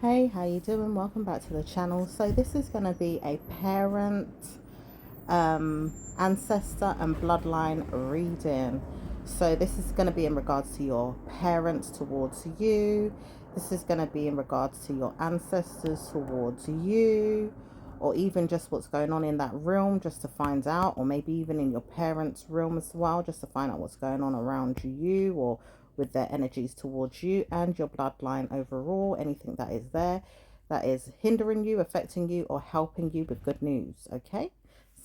Hey, how you doing? Welcome back to the channel. So this is going to be a parent, ancestor and bloodline reading. So this is going to be in regards to your parents towards you. This is going to be in regards to your ancestors towards you, or even just what's going on in that realm just to find out, or maybe even in your parents' realm as well, just to find out what's going on around you, or with their energies towards you and your bloodline overall, anything that is there that is hindering you, affecting you, or helping you with good news. Okay,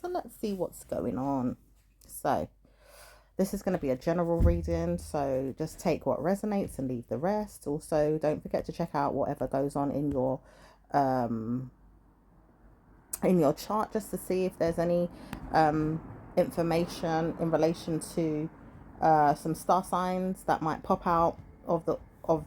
so let's see what's going on. So this is going to be a general reading, so just take what resonates and leave the rest. Also, don't forget to check out whatever goes on um in your chart, just to see if there's any information in relation to some star signs that might pop out of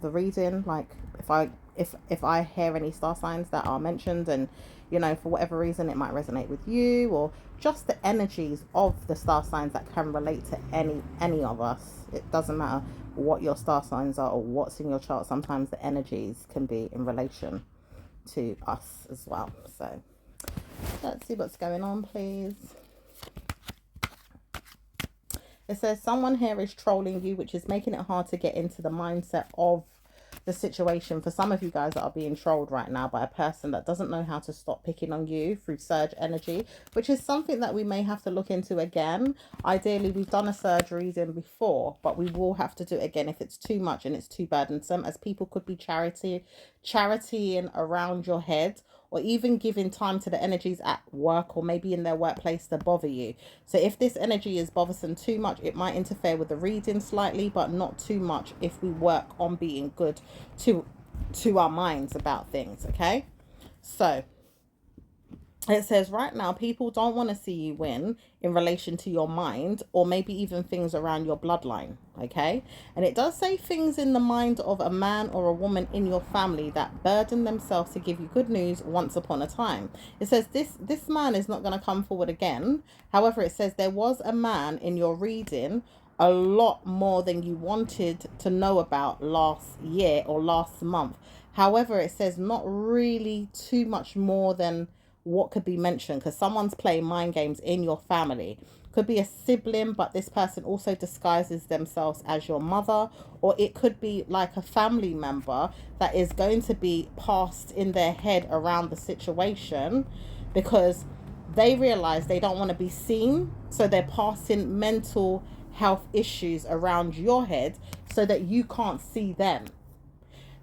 the reading. Like if I hear any star signs that are mentioned, and for whatever reason it might resonate with you, or just the energies of the star signs that can relate to any of us. It doesn't matter what your star signs are or what's in your chart. Sometimes the energies can be in relation to us as well. So let's see what's going on, please. It says someone here is trolling you, which is making it hard to get into the mindset of the situation. For some of you guys that are being trolled right now by a person that doesn't know how to stop picking on you through surge energy, which is something that we may have to look into again. Ideally, we've done a surge reading before, but we will have to do it again if it's too much and it's too burdensome, as people could be charitying around your head, or even giving time to the energies at work or maybe in their workplace to bother you. So if this energy is bothersome too much, it might interfere with the reading slightly, but not too much if we work on being good to our minds about things. Okay, so it says right now people don't want to see you win in relation to your mind, or maybe even things around your bloodline. Okay, and it does say things in the mind of a man or a woman in your family that burden themselves to give you good news once upon a time. It says this man is not going to come forward again. However, it says there was a man in your reading a lot more than you wanted to know about last year or last month. However, it says not really too much more than what could be mentioned, because someone's playing mind games in your family. Could be a sibling, but this person also disguises themselves as your mother, or it could be like a family member that is going to be passed in their head around the situation, because they realize they don't want to be seen, so they're passing mental health issues around your head so that you can't see them.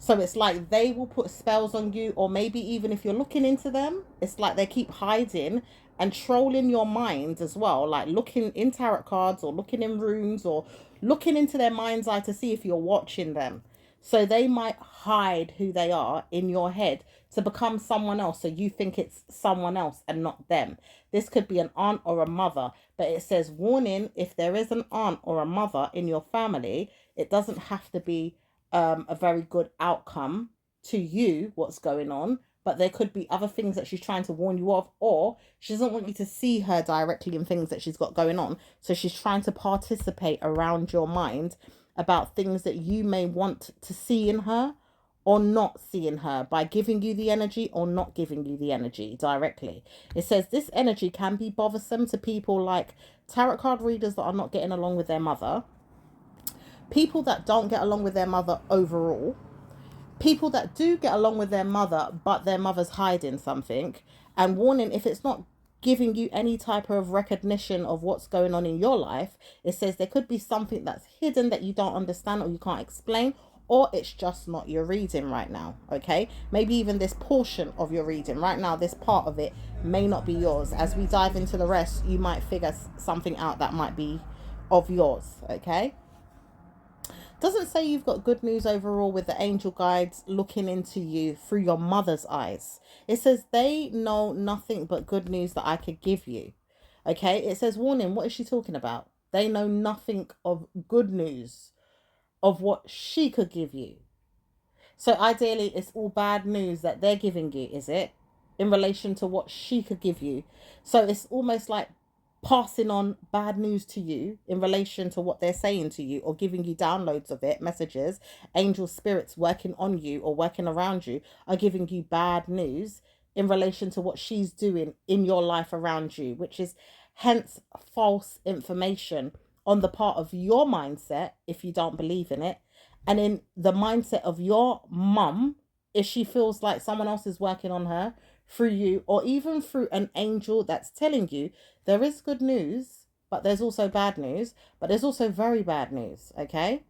So it's like they will put spells on you, or maybe even if you're looking into them, it's like they keep hiding and trolling your mind as well, like looking in tarot cards or looking in rooms or looking into their mind's eye to see if you're watching them. So they might hide who they are in your head to become someone else, so you think it's someone else and not them. This could be an aunt or a mother, but it says warning, if there is an aunt or a mother in your family, it doesn't have to be a very good outcome to you, what's going on, but there could be other things that she's trying to warn you of, or she doesn't want you to see her directly in things that she's got going on, so she's trying to participate around your mind about things that you may want to see in her or not see in her, by giving you the energy or not giving you the energy directly. It says this energy can be bothersome to people like tarot card readers that are not getting along with their mother, people that don't get along with their mother overall, people that do get along with their mother but their mother's hiding something, and warning, if it's not giving you any type of recognition of what's going on in your life, it says there could be something that's hidden that you don't understand or you can't explain, or it's just not your reading right now. Okay, maybe even this portion of your reading right now, this part of it may not be yours. As we dive into the rest, you might figure something out that might be of yours. Okay, doesn't say you've got good news overall with the angel guides looking into you through your mother's eyes. It says they know nothing but good news that I could give you. Okay, it says warning, what is she talking about? They know nothing of good news of what she could give you. So ideally it's all bad news that they're giving you, is it? In relation to what she could give you. So it's almost like passing on bad news to you in relation to what they're saying to you, or giving you downloads of it, messages, angel spirits working on you or working around you are giving you bad news in relation to what she's doing in your life around you, which is hence false information on the part of your mindset if you don't believe in it, and in the mindset of your mum if she feels like someone else is working on her through you, or even through an angel that's telling you there is good news, but there's also bad news, but there's also very bad news, okay?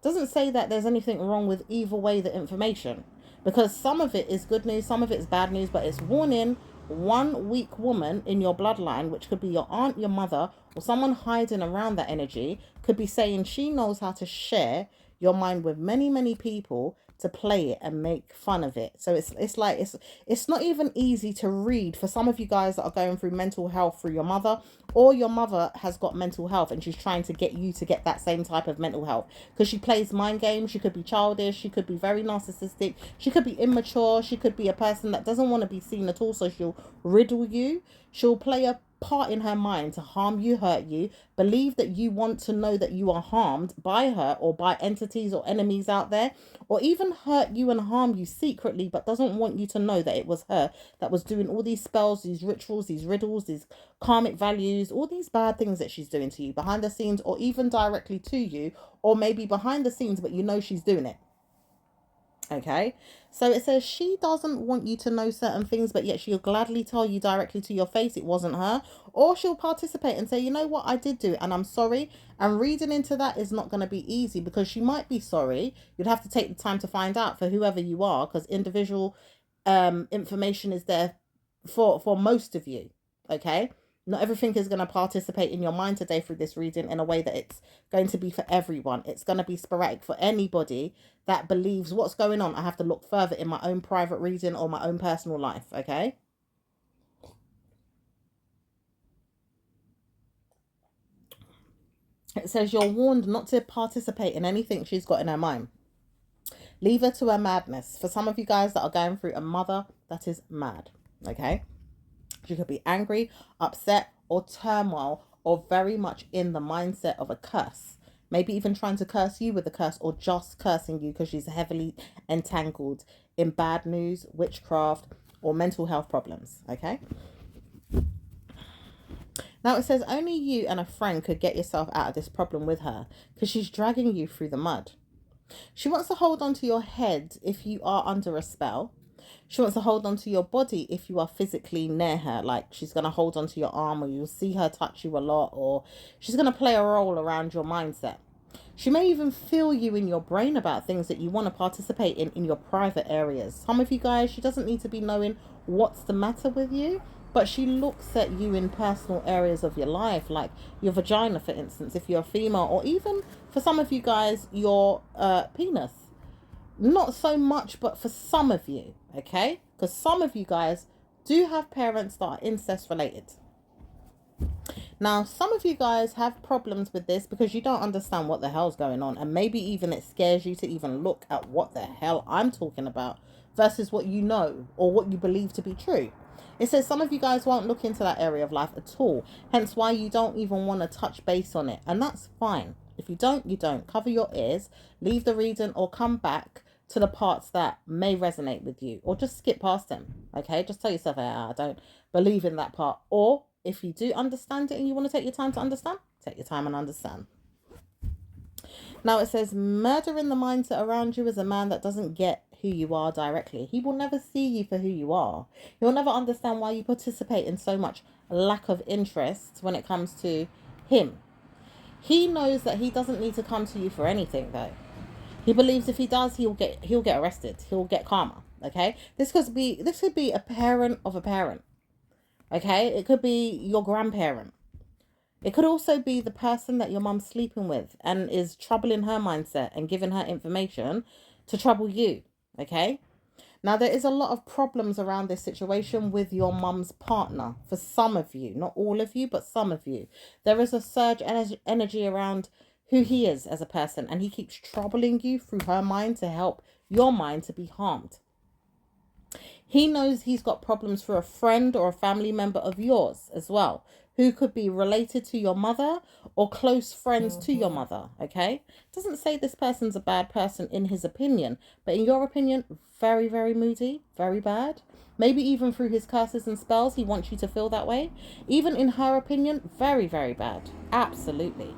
Doesn't say that there's anything wrong with either way the information, because some of it is good news, some of it's bad news, but it's warning one weak woman in your bloodline, which could be your aunt, your mother, or someone hiding around that energy, could be saying she knows how to share your mind with many, many people to play it and make fun of it. So it's not even easy to read for some of you guys that are going through mental health through your mother, or your mother has got mental health and she's trying to get you to get that same type of mental health, because she plays mind games. She could be childish, she could be very narcissistic, she could be immature, she could be a person that doesn't want to be seen at all, so she'll riddle you. She'll play a part in her mind to harm you, hurt you, believe that you want to know that you are harmed by her or by entities or enemies out there, or even hurt you and harm you secretly, but doesn't want you to know that it was her that was doing all these spells, these rituals, these riddles, these karmic values, all these bad things that she's doing to you behind the scenes, or even directly to you, or maybe behind the scenes, but you know she's doing it. Okay, so it says she doesn't want you to know certain things, but yet she'll gladly tell you directly to your face it wasn't her, or she'll participate and say, you know what, I did do it and I'm sorry. And reading into that is not going to be easy, because she might be sorry. You'd have to take the time to find out for whoever you are, because individual information is there for most of you. Okay, not everything is going to participate in your mind today through this reading in a way that it's going to be for everyone. It's going to be sporadic for anybody that believes what's going on. I have to look further in my own private reading or my own personal life, okay? It says you're warned not to participate in anything she's got in her mind. Leave her to her madness. For some of you guys that are going through a mother that is mad, okay? She could be angry, upset, or turmoil, or very much in the mindset of a curse. Maybe even trying to curse you with a curse, or just cursing you because she's heavily entangled in bad news, witchcraft, or mental health problems, okay? Now it says only you and a friend could get yourself out of this problem with her, because she's dragging you through the mud. She wants to hold onto your head if you are under a spell. She wants to hold on to your body if you are physically near her. Like she's going to hold on to your arm, or you'll see her touch you a lot, or she's going to play a role around your mindset. She may even feel you in your brain about things that you want to participate in your private areas. Some of you guys, she doesn't need to be knowing what's the matter with you, but she looks at you in personal areas of your life, like your vagina, for instance, if you're a female, or even for some of you guys, your penis. Not so much, but for some of you, okay? Because some of you guys do have parents that are incest related. Now, some of you guys have problems with this because you don't understand what the hell's going on, and maybe even it scares you to even look at what the hell I'm talking about versus what you know or what you believe to be true. It says some of you guys won't look into that area of life at all, hence why you don't even want to touch base on it, and that's fine. If you don't, you don't. Cover your ears, leave the reading, or come back to the parts that may resonate with you, or just skip past them, okay? Just tell yourself, I don't believe in that part. Or if you do understand it and you want to take your time to understand, take your time and understand. Now it says murdering the mindset around you is a man that doesn't get who you are directly. He will never see you for who you are. He'll never understand why you participate in so much lack of interest when it comes to him. He knows that he doesn't need to come to you for anything, though. He believes if he does, he'll get arrested. He'll get karma. Okay, this could be a parent of a parent. Okay, it could be your grandparent. It could also be the person that your mum's sleeping with and is troubling her mindset and giving her information to trouble you. Okay. Now, there is a lot of problems around this situation with your mum's partner. For some of you, not all of you, but some of you, there is a surge energy around who he is as a person, and he keeps troubling you through her mind to help your mind to be harmed. He knows he's got problems for a friend or a family member of yours as well, who could be related to your mother or close friends to your mother, okay? Doesn't say this person's a bad person in his opinion, but in your opinion, very, very moody, very bad. Maybe even through his curses and spells, he wants you to feel that way. Even in her opinion, very, very bad. Absolutely.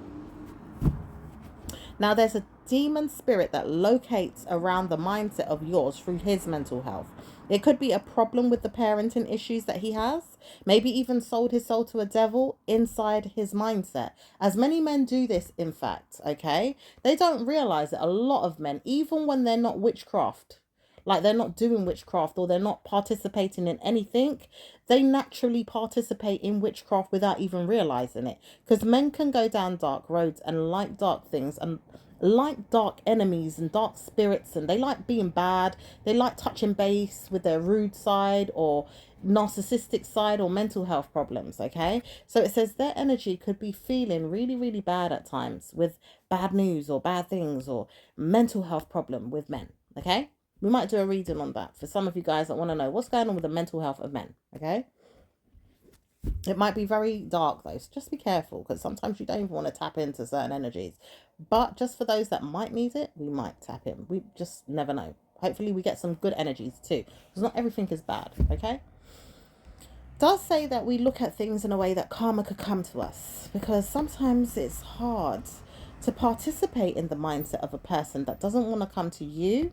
Now, there's a demon spirit that locates around the mindset of yours through his mental health. It could be a problem with the parenting issues that he has. Maybe even sold his soul to a devil inside his mindset. As many men do this, in fact, okay? They don't realize that a lot of men, even when they're not witchcraft, like they're not doing witchcraft or they're not participating in anything, they naturally participate in witchcraft without even realizing it. Because men can go down dark roads and like dark things and like dark enemies and dark spirits, and they like being bad. They like touching base with their rude side or narcissistic side or mental health problems, okay? So it says their energy could be feeling really, really bad at times with bad news or bad things or mental health problem with men, okay? We might do a reading on that for some of you guys that want to know what's going on with the mental health of men, okay? It might be very dark though, so just be careful because sometimes you don't even want to tap into certain energies. But just for those that might need it, we might tap in. We just never know. Hopefully we get some good energies too, because not everything is bad, okay? Does say that we look at things in a way that karma could come to us, because sometimes it's hard to participate in the mindset of a person that doesn't want to come to you.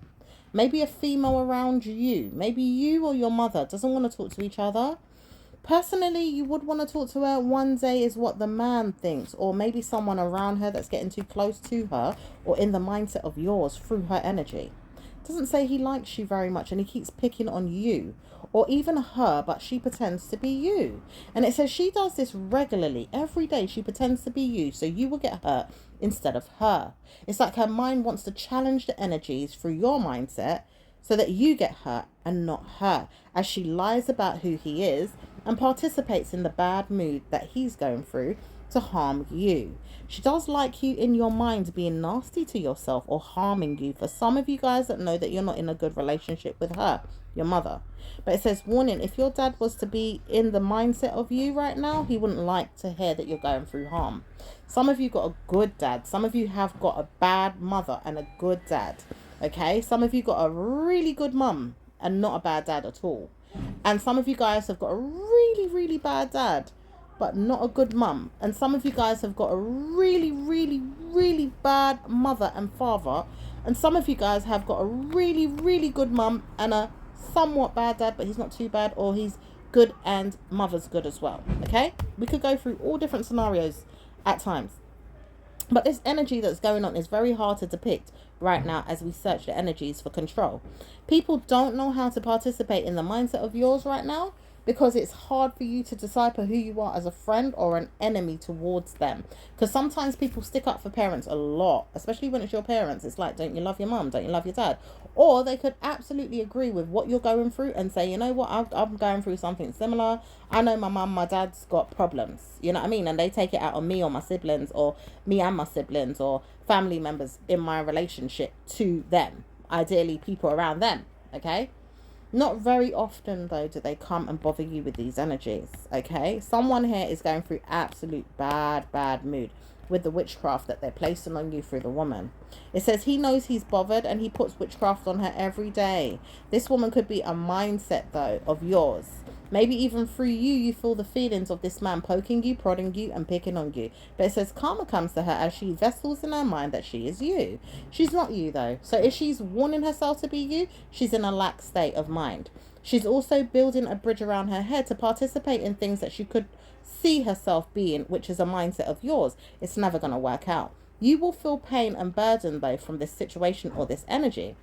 Maybe a female around you, maybe you or your mother doesn't want to talk to each other. Personally, you would want to talk to her one day is what the man thinks, or maybe someone around her that's getting too close to her or in the mindset of yours through her energy. Doesn't say he likes you very much and he keeps picking on you or even her, but she pretends to be you. And it says she does this regularly. Every day she pretends to be you, so you will get hurt instead of her. It's like her mind wants to challenge the energies through your mindset so that you get hurt and not her, as she lies about who he is and participates in the bad mood that he's going through to harm you. She does like you in your mind being nasty to yourself or harming you. For some of you guys that know that you're not in a good relationship with her, your mother. But it says, warning, if your dad was to be in the mindset of you right now, he wouldn't like to hear that you're going through harm. Some of you got a good dad. Some of you have got a bad mother and a good dad. Okay? Some of you got a really good mum and not a bad dad at all. And some of you guys have got a really, really bad dad, but not a good mum. And some of you guys have got a really, really, really bad mother and father. And some of you guys have got a really, really good mum and a somewhat bad dad, but he's not too bad, or he's good and mother's good as well. Okay? We could go through all different scenarios at times. But this energy that's going on is very hard to depict right now as we search the energies for control. People don't know how to participate in the mindset of yours right now because it's hard for you to decipher who you are as a friend or an enemy towards them. Because sometimes people stick up for parents a lot, especially when it's your parents. It's like, don't you love your mum? Don't you love your dad? Or they could absolutely agree with what you're going through and say, you know what, I'm going through something similar. I know my mum, my dad's got problems. You know what I mean? And they take it out on me or my siblings, or me and my siblings, or family members in my relationship to them. Ideally, people around them. Okay? Not very often, though, do they come and bother you with these energies, okay? Someone here is going through absolute bad mood with the witchcraft that they're placing on you through the woman. It says he knows he's bothered and he puts witchcraft on her every day. This woman could be a mindset, though, of yours. Maybe even through you feel the feelings of this man poking you, prodding you, and picking on you. But it says karma comes to her as she vessels in her mind that she is you. She's not you, though. So if she's warning herself to be you, she's in a lax state of mind. She's also building a bridge around her head to participate in things that she could see herself being, which is a mindset of yours. It's never going to work out. You will feel pain and burden, though, from this situation or this energy.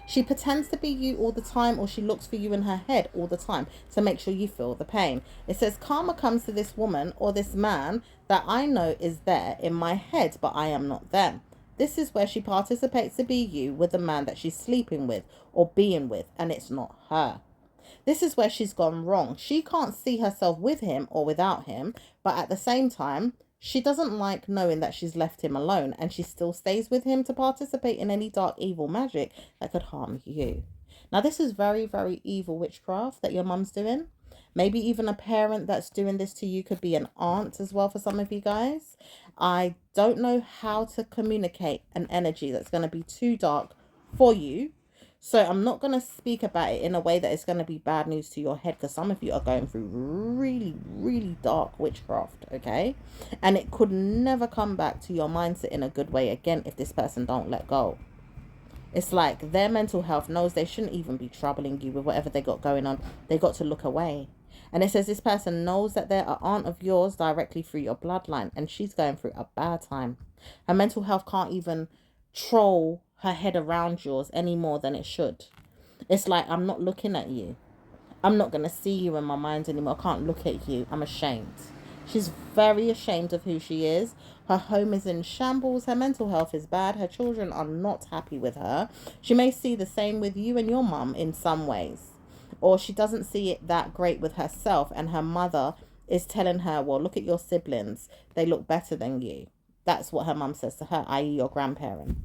She pretends to be you all the time, or she looks for you in her head all the time to make sure you feel the pain. It says karma comes to this woman or this man that I know is there in my head, but I am not them. This is where she participates to be you with the man that she's sleeping with or being with, and it's not her. This is where she's gone wrong. She can't see herself with him or without him, but at the same time, she doesn't like knowing that she's left him alone, and she still stays with him to participate in any dark evil magic that could harm you. Now, this is very, very evil witchcraft that your mum's doing. Maybe even a parent that's doing this to you, could be an aunt as well for some of you guys. I don't know how to communicate an energy that's going to be too dark for you. So I'm not going to speak about it in a way that it's going to be bad news to your head, because some of you are going through really, really dark witchcraft, okay? And it could never come back to your mindset in a good way again if this person don't let go. It's like their mental health knows they shouldn't even be troubling you with whatever they got going on. They got to look away. And it says this person knows that they're an aunt of yours directly through your bloodline, and she's going through a bad time. Her mental health can't even troll her head around yours any more than it should. It's like, I'm not looking at you. I'm not going to see you in my mind anymore. I can't look at you. I'm ashamed. She's very ashamed of who she is. Her home is in shambles. Her mental health is bad. Her children are not happy with her. She may see the same with you and your mum in some ways. Or she doesn't see it that great with herself. And her mother is telling her, well, look at your siblings. They look better than you. That's what her mum says to her, i.e. your grandparent.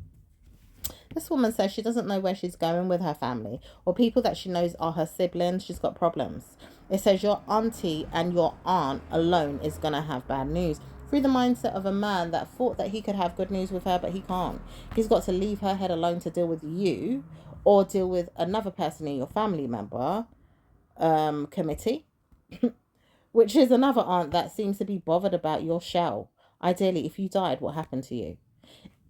This woman says she doesn't know where she's going with her family or people that she knows are her siblings. She's got problems. It says your auntie and your aunt alone is going to have bad news through the mindset of a man that thought that he could have good news with her, but he can't. He's got to leave her head alone to deal with you or deal with another person in your family member committee, which is another aunt that seems to be bothered about your shell. Ideally, if you died, what happened to you?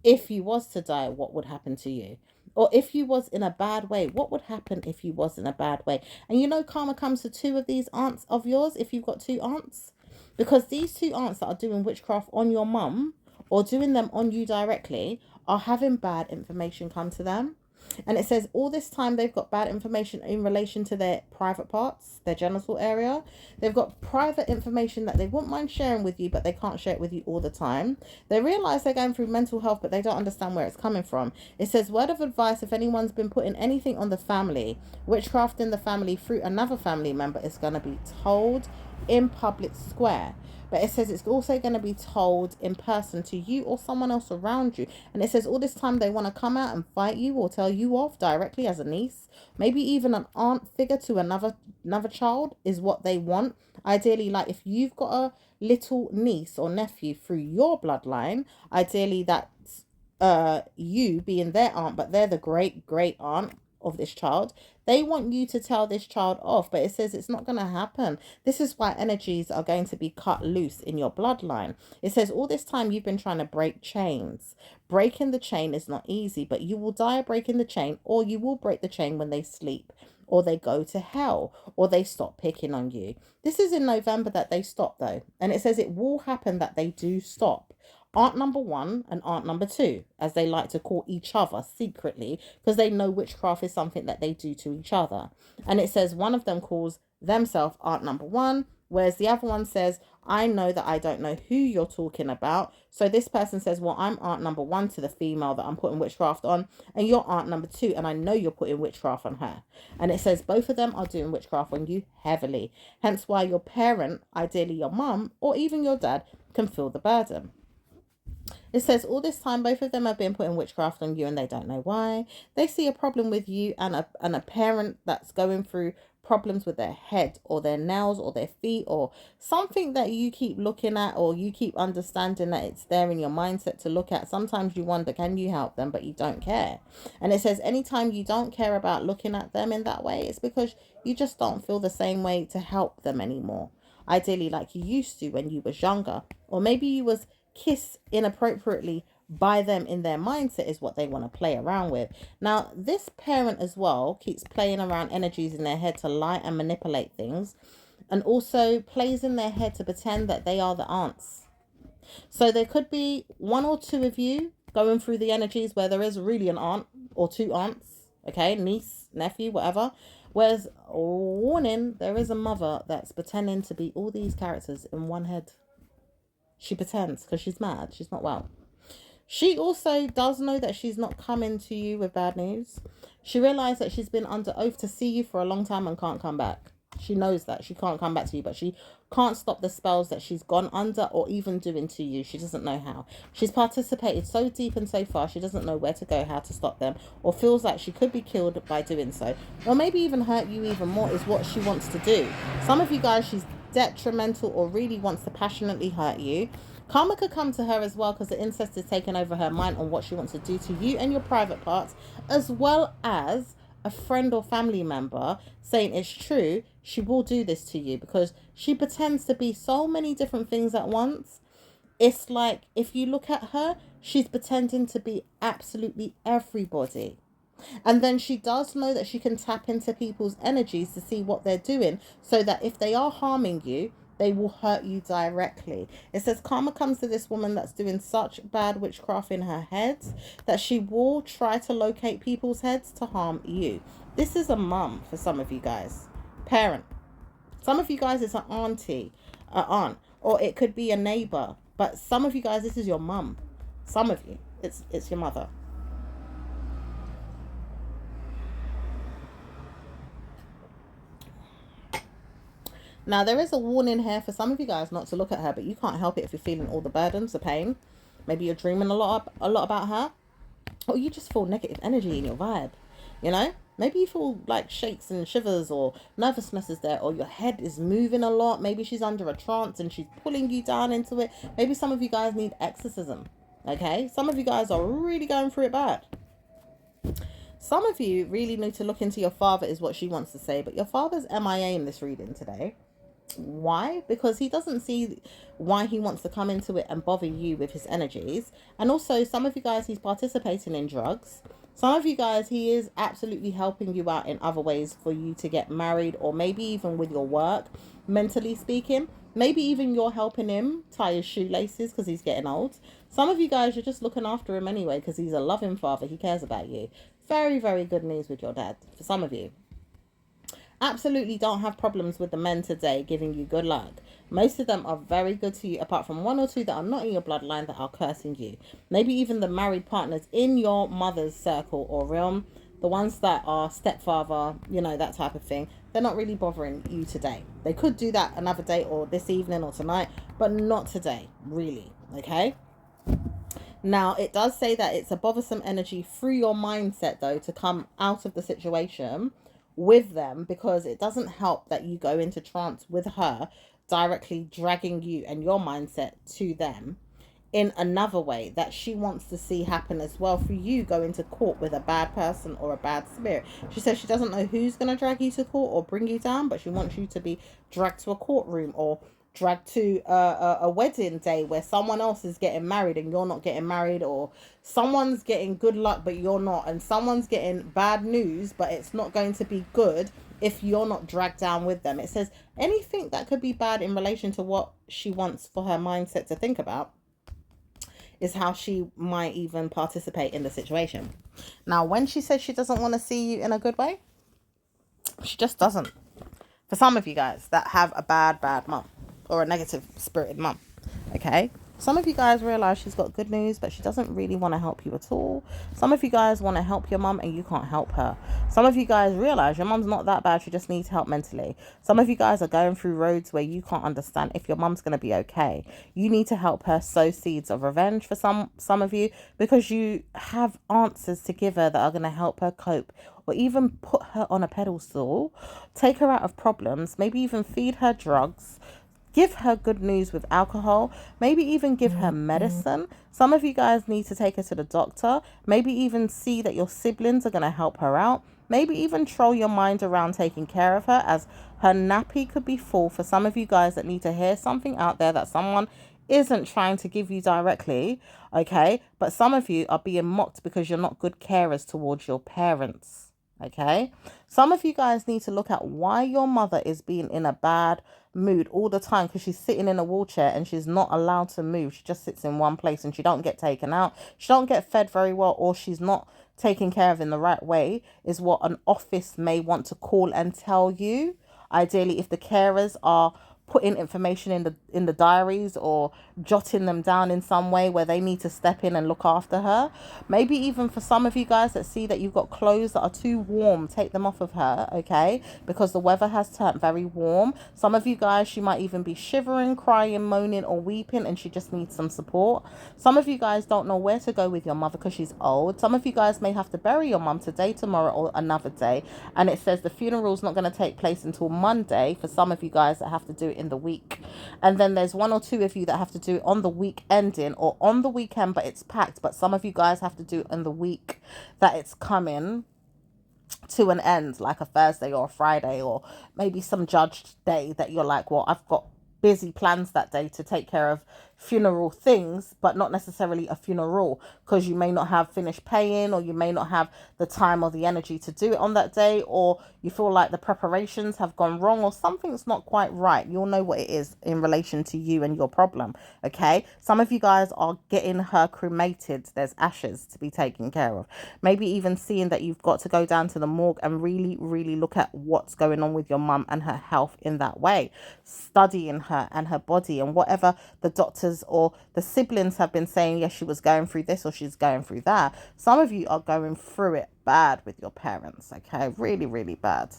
If you was to die, what would happen to you? Or if you was in a bad way, what would happen if you was in a bad way? And you know, karma comes to two of these aunts of yours, if you've got two aunts. Because these two aunts that are doing witchcraft on your mum or doing them on you directly are having bad information come to them. And it says all this time they've got bad information in relation to their private parts, their genital area. They've got private information that they wouldn't mind sharing with you, but they can't share it with you all the time. They realize they're going through mental health, but they don't understand where it's coming from. It says, word of advice, if anyone's been putting anything on the family, witchcraft in the family through another family member, is going to be told in public square. But it says it's also going to be told in person to you or someone else around you. And it says all this time they want to come out and fight you or tell you off directly as a niece. Maybe even an aunt figure to another child is what they want. Ideally, like if you've got a little niece or nephew through your bloodline, ideally that's you being their aunt, but they're the great aunt of this child. They want you to tell this child off, but it says it's not going to happen. This is why energies are going to be cut loose in your bloodline. It says all this time you've been trying to break chains. Breaking the chain is not easy, but you will die breaking the chain, or you will break the chain when they sleep, or they go to hell, or they stop picking on you. This is in November that they stop though. And it says it will happen that they do stop. Aunt number one and aunt number two, as they like to call each other secretly, because they know witchcraft is something that they do to each other. And it says one of them calls themselves aunt number one, whereas the other one says, I know that I don't know who you're talking about. So this person says, well, I'm aunt number one to the female that I'm putting witchcraft on, and you're aunt number two, and I know you're putting witchcraft on her. And it says both of them are doing witchcraft on you heavily. Hence why your parent, ideally your mum, or even your dad, can feel the burden. It says all this time both of them have been putting witchcraft on you and they don't know why. They see a problem with you and a parent that's going through problems with their head or their nails or their feet or something that you keep looking at, or you keep understanding that it's there in your mindset to look at. Sometimes you wonder, can you help them? But you don't care. And it says anytime you don't care about looking at them in that way, it's because you just don't feel the same way to help them anymore. Ideally like you used to when you was younger, or maybe you was kissed inappropriately by them in their mindset is what they want to play around with. Now, this parent as well keeps playing around energies in their head to lie and manipulate things, and also plays in their head to pretend that they are the aunts. So there could be one or two of you going through the energies where there is really an aunt or two aunts, okay, niece, nephew, whatever. Whereas, warning, there is a mother that's pretending to be all these characters in one head. She pretends because she's mad. She's not well. She also does know that she's not coming to you with bad news. She realized that she's been under oath to see you for a long time and can't come back. She knows that she can't come back to you, but she can't stop the spells that she's gone under or even doing to you. She doesn't know how. She's participated so deep and so far, she doesn't know where to go, how to stop them, or feels like she could be killed by doing so. Or maybe even hurt you even more is what she wants to do. Some of you guys, she's detrimental or really wants to passionately hurt you. Karma could come to her as well because the incest is taking over her mind on what she wants to do to you and your private parts, as well as a friend or family member saying it's true, she will do this to you because she pretends to be so many different things at once. It's like if you look at her, she's pretending to be absolutely everybody. And then she does know that she can tap into people's energies to see what they're doing so that if they are harming you, they will hurt you directly. It says karma comes to this woman that's doing such bad witchcraft in her head that she will try to locate people's heads to harm you. This is a mum for some of you guys. Parent. Some of you guys, it's an auntie, an aunt, or it could be a neighbor. But some of you guys, this is your mum. Some of you, it's your mother. Now, there is a warning here for some of you guys not to look at her, but you can't help it if you're feeling all the burdens, the pain. Maybe you're dreaming a lot about her, or you just feel negative energy in your vibe, you know? Maybe you feel like shakes and shivers or nervousness is there, or your head is moving a lot. Maybe she's under a trance and she's pulling you down into it. Maybe some of you guys need exorcism, okay? Some of you guys are really going through it bad. Some of you really need to look into your father is what she wants to say, but your father's MIA in this reading today. Why? Because he doesn't see why he wants to come into it and bother you with his energies. And also, some of you guys, he's participating in drugs. Some of you guys, he is absolutely helping you out in other ways for you to get married, or maybe even with your work, mentally speaking. Maybe even you're helping him tie his shoelaces because he's getting old. Some of you guys, you're just looking after him anyway because he's a loving father. He cares about you. Very, very good news with your dad for some of you. Absolutely don't have problems with the men today giving you good luck. Most of them are very good to you, apart from one or two that are not in your bloodline that are cursing you. Maybe even the married partners in your mother's circle or realm, the ones that are stepfather, you know, that type of thing, they're not really bothering you today. They could do that another day or this evening or tonight, but not today, really, okay? Now, it does say that it's a bothersome energy through your mindset, though, to come out of the situation with them, because it doesn't help that you go into trance with her, directly dragging you and your mindset to them in another way that she wants to see happen as well for you go into court with a bad person or a bad spirit. She says she doesn't know who's going to drag you to court or bring you down, but she wants you to be dragged to a courtroom or dragged to a wedding day where someone else is getting married and you're not getting married, or someone's getting good luck but you're not, and someone's getting bad news but it's not going to be good if you're not dragged down with them. It says anything that could be bad in relation to what she wants for her mindset to think about is how she might even participate in the situation. Now, when she says she doesn't want to see you in a good way, she just doesn't. For some of you guys that have a bad mum or a negative spirited mum, okay? Some of you guys realize she's got good news, but she doesn't really want to help you at all. Some of you guys want to help your mum and you can't help her. Some of you guys realize your mum's not that bad, she just needs help mentally. Some of you guys are going through roads where you can't understand if your mum's going to be okay. You need to help her sow seeds of revenge for some of you, because you have answers to give her that are going to help her cope, or even put her on a pedestal, take her out of problems, maybe even feed her drugs, give her good news with alcohol, maybe even give her medicine. Some of you guys need to take her to the doctor, maybe even see that your siblings are going to help her out, maybe even troll your mind around taking care of her, as her nappy could be full for some of you guys that need to hear something out there that someone isn't trying to give you directly, okay? But some of you are being mocked because you're not good carers towards your parents, okay? Some of you guys need to look at why your mother is being in a bad mood all the time, because she's sitting in a wheelchair and she's not allowed to move. She just sits in one place and she don't get taken out. She don't get fed very well, or she's not taken care of in the right way, is what an office may want to call and tell you. Ideally, if the carers are putting information in the diaries or jotting them down in some way where they need to step in and look after her. Maybe even for some of you guys that see that you've got clothes that are too warm, take them off of her, okay? Because the weather has turned very warm. Some of you guys, she might even be shivering, crying, moaning or weeping, and she just needs some support. Some of you guys don't know where to go with your mother because she's old. Some of you guys may have to bury your mum today, tomorrow or another day, and it says the funeral's not going to take place until Monday for some of you guys that have to do it in the week. And then there's one or two of you that have to do it on the week ending or on the weekend, but it's packed. But some of you guys have to do it in the week that it's coming to an end, like a Thursday or a Friday, or maybe some judged day that you're like, well, I've got busy plans that day to take care of funeral things, but not necessarily a funeral, because you may not have finished paying, or you may not have the time or the energy to do it on that day, or you feel like the preparations have gone wrong or something's not quite right. You'll know what it is in relation to you and your problem. Okay, some of you guys are getting her cremated. There's ashes to be taken care of. Maybe even seeing that you've got to go down to the morgue and really look at what's going on with your mum and her health in that way, studying her and her body and whatever the doctors or the siblings have been saying. Yes, she was going through this or she's going through that. Some of you are going through it bad with your parents. Okay, really bad.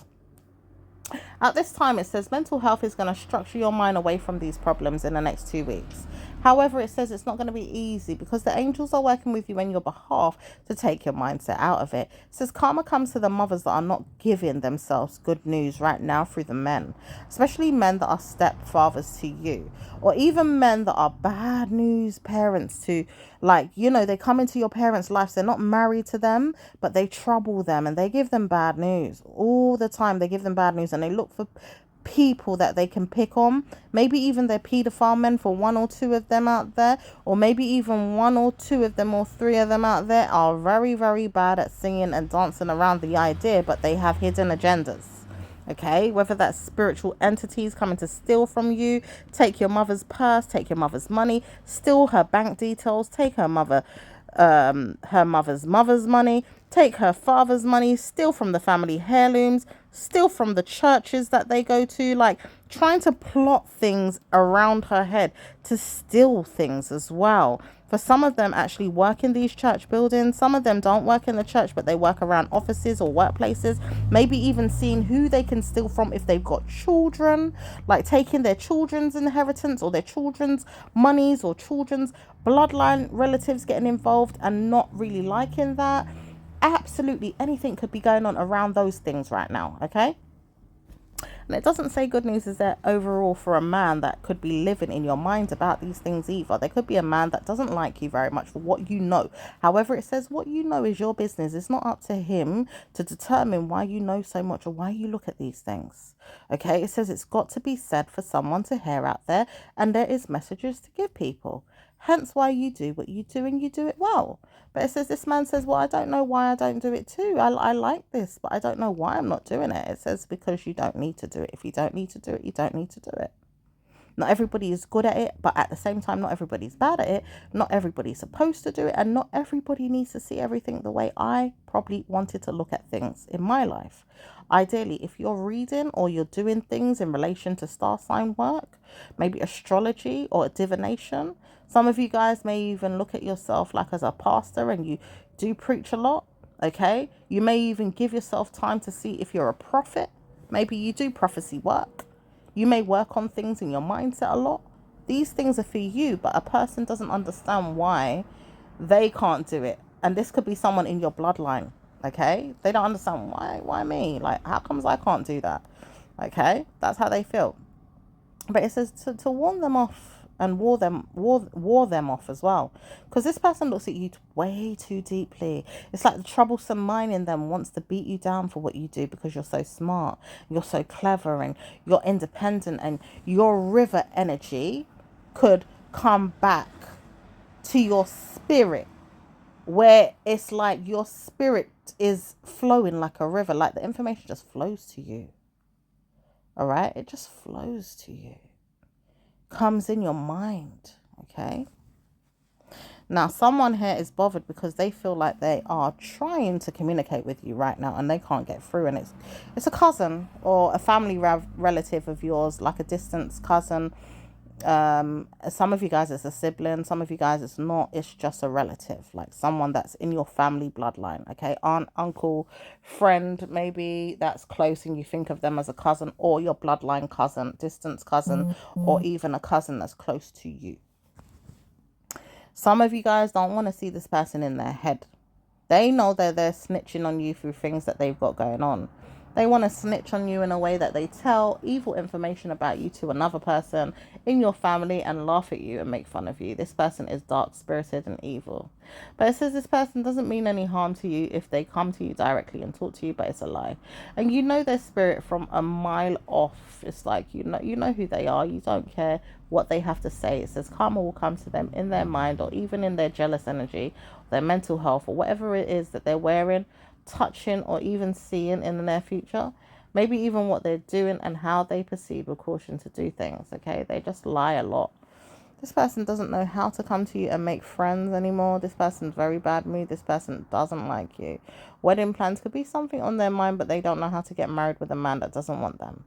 At this time, it says mental health is going to structure your mind away from these problems in the next 2 weeks. However, it says it's not going to be easy because the angels are working with you on your behalf to take your mindset out of it. It says karma comes to the mothers that are not giving themselves good news right now through the men, especially men that are stepfathers to you, or even men that are bad news parents to, like, you know, they come into your parents' lives. They're not married to them, but they trouble them and they give them bad news all the time. They give them bad news and they look for people that they can pick on. Maybe even they're paedophile men for one or two of them out there, or maybe even one or two of them or three of them out there are very bad at singing and dancing around the idea, but they have hidden agendas. Okay, whether that's spiritual entities coming to steal from you, take your mother's purse, take your mother's money, steal her bank details, take her mother's money, take her father's money, steal from the family heirlooms, steal from the churches that they go to, like trying to plot things around her head to steal things as well. For some of them actually work in these church buildings. Some of them don't work in the church, but they work around offices or workplaces. Maybe even seeing who they can steal from if they've got children, like taking their children's inheritance or their children's monies or children's bloodline relatives getting involved and not really liking that. Absolutely anything could be going on around those things right now, okay? And it doesn't say good news is there overall for a man that could be living in your mind about these things either. There could be a man that doesn't like you very much for what you know. However, it says what you know is your business. It's not up to him to determine why you know so much or why you look at these things. Okay, it says it's got to be said for someone to hear out there, and there is messages to give people. Hence why you do what you do and you do it well. But it says this man says, well, I don't know why I don't do it too. I like this, but I don't know why I'm not doing it. It says because you don't need to do it. If you don't need to do it, you don't need to do it. Not everybody is good at it, but at the same time, not everybody's bad at it. Not everybody's supposed to do it, and not everybody needs to see everything the way I probably wanted to look at things in my life. Ideally, if you're reading or you're doing things in relation to star sign work, maybe astrology or divination, some of you guys may even look at yourself like as a pastor and you do preach a lot, okay? You may even give yourself time to see if you're a prophet. Maybe you do prophecy work. You may work on things in your mindset a lot. These things are for you, but a person doesn't understand why they can't do it. And this could be someone in your bloodline, okay? They don't understand why me? Like, how comes I can't do that? Okay, that's how they feel. But it says to warn them off and war them off as well, because this person looks at you way too deeply. It's like the troublesome mind in them wants to beat you down for what you do because you're so smart, you're so clever, and you're independent, and your river energy could come back to your spirit, where it's like your spirit is flowing like a river, like the information just flows to you. All right, it just flows to you, comes in your mind. Okay, Now, someone here is bothered because they feel like they are trying to communicate with you right now and they can't get through. And it's a cousin or a family relative of yours, like a distant cousin. Some of you guys it's a sibling, some of you guys it's not, it's just a relative, like someone that's in your family bloodline. Okay, aunt, uncle, friend, maybe that's close and you think of them as a cousin, or your bloodline cousin, distance cousin, or even a cousin that's close to you. Some of you guys don't want to see this person in their head. They know that they're snitching on you through things that they've got going on. They want to snitch on you in a way that they tell evil information about you to another person in your family and laugh at you and make fun of you. This person is dark spirited and evil. But it says this person doesn't mean any harm to you if they come to you directly and talk to you, but it's a lie. And you know their spirit from a mile off. It's like you know who they are. You don't care what they have to say. It says karma will come to them in their mind or even in their jealous energy, their mental health, or whatever it is that they're wearing, touching, or even seeing in the near future. Maybe even what they're doing and how they proceed with caution to do things. Okay, they just lie a lot. This person doesn't know how to come to you and make friends anymore. This person's very bad mood. This person doesn't like you. Wedding plans could be something on their mind, but they don't know how to get married with a man that doesn't want them.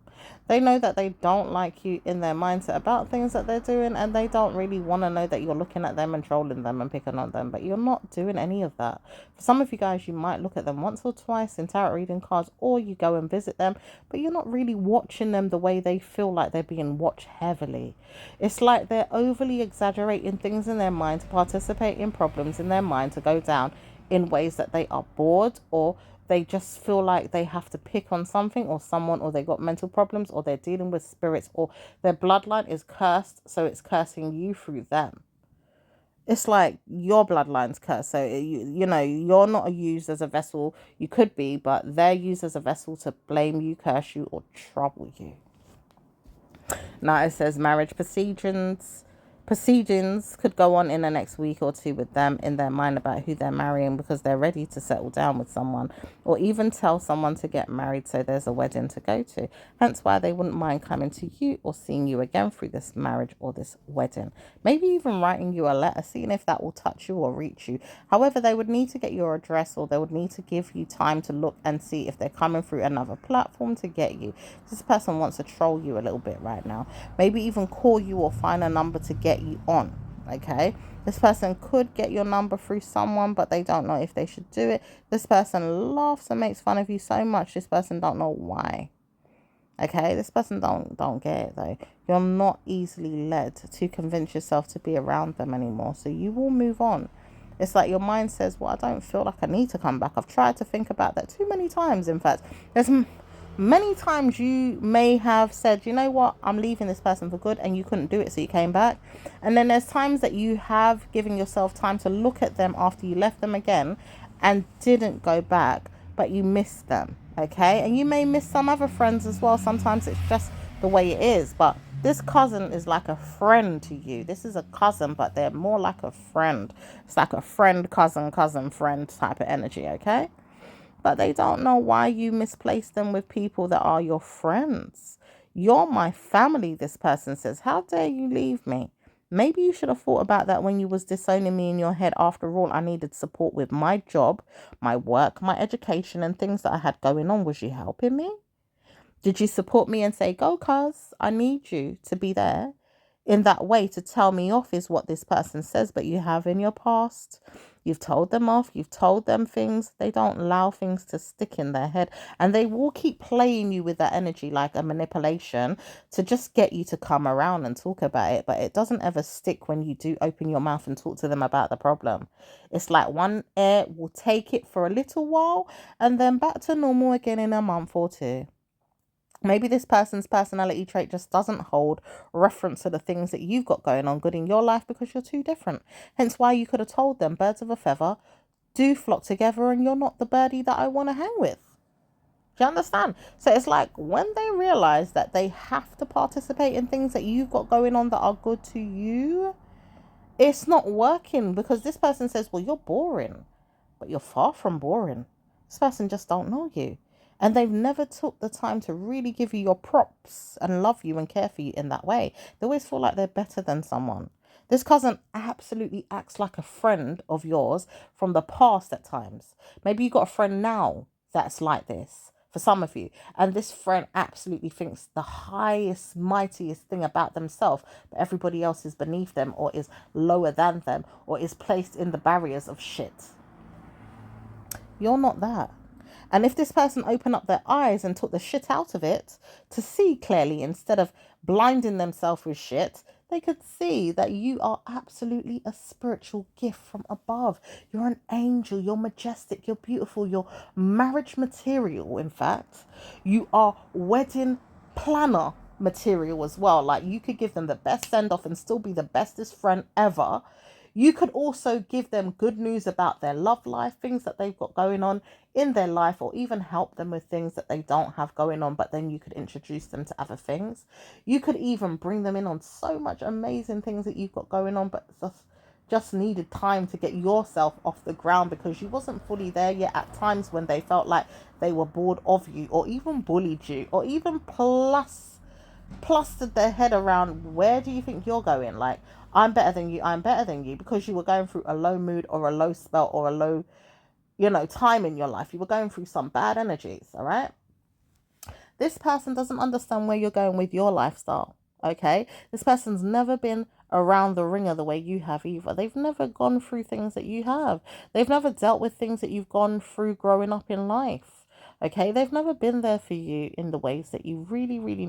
They know that they don't like you in their mindset about things that they're doing, and they don't really want to know that you're looking at them and trolling them and picking on them, but you're not doing any of that. For some of you guys, you might look at them once or twice in tarot reading cards, or you go and visit them, but you're not really watching them the way they feel like they're being watched heavily. It's like they're overly exaggerating things in their mind to participate in problems in their mind to go down in ways that they are bored, or they just feel like they have to pick on something or someone, or they got mental problems, or they're dealing with spirits, or their bloodline is cursed, so it's cursing you through them. It's like your bloodline's cursed, so you know you're not used as a vessel. You could be, but they're used as a vessel to blame you, curse you, or trouble you. Now it says marriage proceedings could go on in the next week or two with them in their mind about who they're marrying, because they're ready to settle down with someone, or even tell someone to get married, so there's a wedding to go to. Hence why they wouldn't mind coming to you or seeing you again through this marriage or this wedding. Maybe even writing you a letter, seeing if that will touch you or reach you. However, they would need to get your address, or they would need to give you time to look and see if they're coming through another platform to get you. This person wants to troll you a little bit right now. Maybe even call you or find a number to get you on. Okay, this person could get your number through someone, but they don't know if they should do it. This person laughs and makes fun of you so much, this person don't know why. Okay, this person don't get it though. You're not easily led to convince yourself to be around them anymore, so you will move on. It's like your mind says, well, I don't feel like I need to come back. I've tried to think about that too many times. In fact, there's many times you may have said, you know what, I'm leaving this person for good, and you couldn't do it, so you came back. And then there's times that you have given yourself time to look at them after you left them again and didn't go back, but you missed them. Okay, and you may miss some other friends as well. Sometimes it's just the way it is, but this cousin is like a friend to you. This is a cousin, but they're more like a friend. It's like a friend, cousin, friend type of energy. Okay, but they don't know why you misplaced them with people that are your friends. You're my family, this person says. How dare you leave me? Maybe you should have thought about that when you was disowning me in your head. After all, I needed support with my job, my work, my education, and things that I had going on. Was you helping me? Did you support me and say, go, cuz, I need you to be there? In that way, to tell me off is what this person says, but you have in your past. You've told them off. You've told them things. They don't allow things to stick in their head. And they will keep playing you with that energy like a manipulation to just get you to come around and talk about it. But it doesn't ever stick when you do open your mouth and talk to them about the problem. It's like one air will take it for a little while and then back to normal again in a month or two. Maybe this person's personality trait just doesn't hold reference to the things that you've got going on good in your life, because you're too different. Hence why you could have told them birds of a feather do flock together, and you're not the birdie that I want to hang with. Do you understand? So it's like when they realize that they have to participate in things that you've got going on that are good to you, it's not working, because this person says, well, you're boring, but you're far from boring. This person just don't know you. And they've never took the time to really give you your props and love you and care for you in that way. They always feel like they're better than someone. This cousin absolutely acts like a friend of yours from the past at times. Maybe you got a friend now that's like this for some of you. And this friend absolutely thinks the highest, mightiest thing about themselves, but everybody else is beneath them or is lower than them or is placed in the barriers of shit. You're not that. And if this person opened up their eyes and took the shit out of it to see clearly instead of blinding themselves with shit, they could see that you are absolutely a spiritual gift from above. You're an angel. You're majestic. You're beautiful. You're marriage material, in fact. You are wedding planner material as well. Like, you could give them the best send off and still be the bestest friend ever. You could also give them good news about their love life, things that they've got going on in their life, or even help them with things that they don't have going on, but then you could introduce them to other things. You could even bring them in on so much amazing things that you've got going on, but just needed time to get yourself off the ground because you wasn't fully there yet at times when they felt like they were bored of you or even bullied you or even plastered their head around, where do you think you're going? Like, I'm better than you, I'm better than you, because you were going through a low mood or a low spell or a low, time in your life. You were going through some bad energies, all right? This person doesn't understand where you're going with your lifestyle, okay? This person's never been around the ringer the way you have either. They've never gone through things that you have. They've never dealt with things that you've gone through growing up in life. Okay, they've never been there for you in the ways that you really, really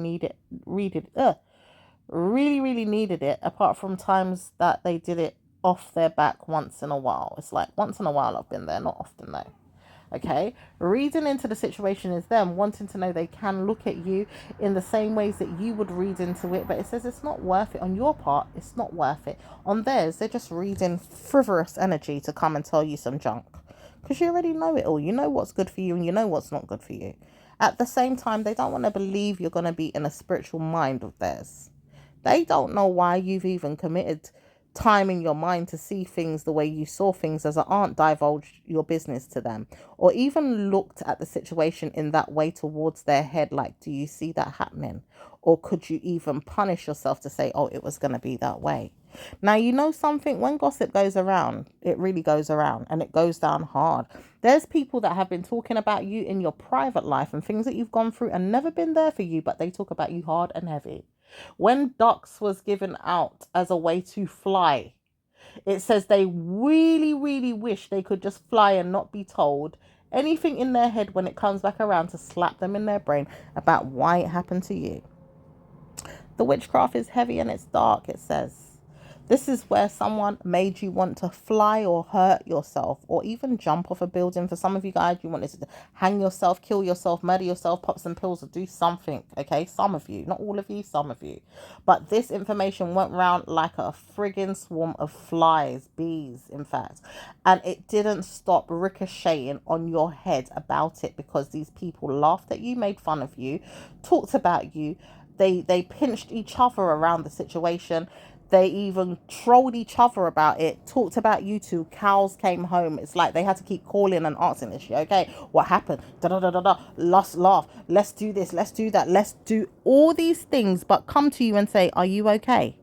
really needed it, apart from times that they did it off their back once in a while. It's like once in a while I've been there, not often though. Okay, reading into the situation is them wanting to know they can look at you in the same ways that you would read into it, but it says it's not worth it on your part. It's not worth it on theirs. They're just reading frivolous energy to come and tell you some junk because you already know it all. You know what's good for you and you know what's not good for you. At the same time, they don't want to believe you're going to be in a spiritual mind of theirs. They don't know why you've even committed time in your mind to see things the way you saw things, as it aren't divulged your business to them, or even looked at the situation in that way towards their head. Like, do you see that happening? Or could you even punish yourself to say, oh, it was going to be that way? Now, you know something, when gossip goes around, it really goes around and it goes down hard. There's people that have been talking about you in your private life and things that you've gone through and never been there for you, but they talk about you hard and heavy. When ducks was given out as a way to fly, it says they really, really wish they could just fly and not be told anything in their head when it comes back around to slap them in their brain about why it happened to you. The witchcraft is heavy and it's dark, it says. This is where someone made you want to fly or hurt yourself or even jump off a building. For some of you guys, you wanted to hang yourself, kill yourself, murder yourself, pop some pills or do something. Okay, some of you, not all of you, some of you. But this information went around like a friggin' swarm of flies, bees, in fact. And it didn't stop ricocheting on your head about it because these people laughed at you, made fun of you, talked about you. They pinched each other around the situation. They even trolled each other about it, talked about you two. Cows came home. It's like they had to keep calling and asking this shit. Okay, what happened? Da da da da da. Let's laugh. Let's do this. Let's do that. Let's do all these things, but come to you and say, "Are you okay?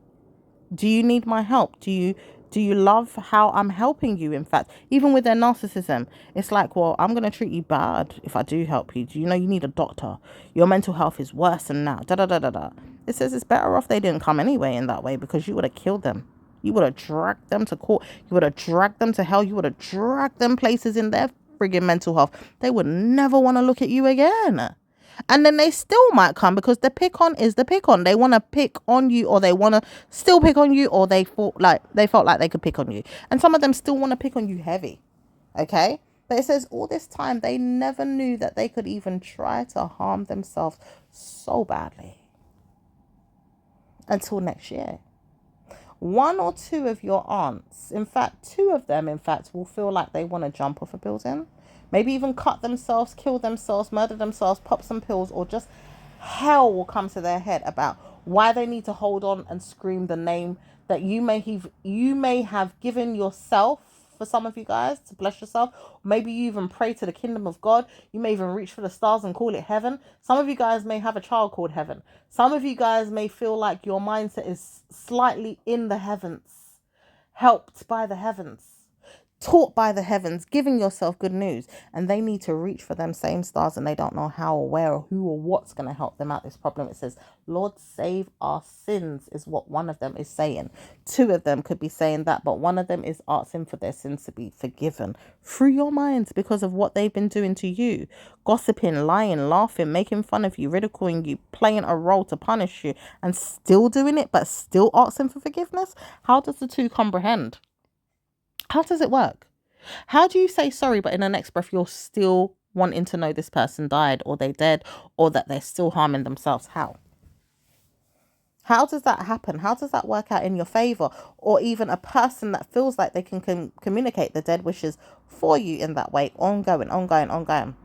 Do you need my help? Do you love how I'm helping you?" In fact, even with their narcissism, it's like, well, I'm going to treat you bad if I do help you. Do you know you need a doctor? Your mental health is worse than now. Da da da da da. It says it's better off they didn't come anyway in that way because you would have killed them. You would have dragged them to court. You would have dragged them to hell. You would have dragged them places in their friggin' mental health. They would never want to look at you again. And then they still might come because the pick on is the pick on. They want to pick on you, or they want to still pick on you, or they felt like they could pick on you. And some of them still want to pick on you heavy. Okay? But it says all this time they never knew that they could even try to harm themselves so badly. Until next year. One or two of your aunts, in fact, two of them, in fact, will feel like they want to jump off a building. Maybe even cut themselves, kill themselves, murder themselves, pop some pills, or just hell will come to their head about why they need to hold on and scream the name that you may have given yourself. For some of you guys, to bless yourself. Maybe you even pray to the kingdom of God. You may even reach for the stars and call it heaven. Some of you guys may have a child called heaven. Some of you guys may feel like your mindset is slightly in the heavens. helped by the heavens, taught by the heavens, giving yourself good news, and they need to reach for them same stars and they don't know how or where or who or what's going to help them out this problem. It says, Lord, save our sins is what one of them is saying. Two of them could be saying that, but one of them is asking for their sins to be forgiven through your minds because of what they've been doing to you. Gossiping, lying, laughing, making fun of you, ridiculing you, playing a role to punish you, and still doing it, but still asking for forgiveness. How does the two comprehend? How does it work? How do you say sorry, but in the next breath, you're still wanting to know this person died or they dead or that they're still harming themselves? How? How does that happen? How does that work out in your favor? Or even a person that feels like they can communicate the dead wishes for you in that way, ongoing.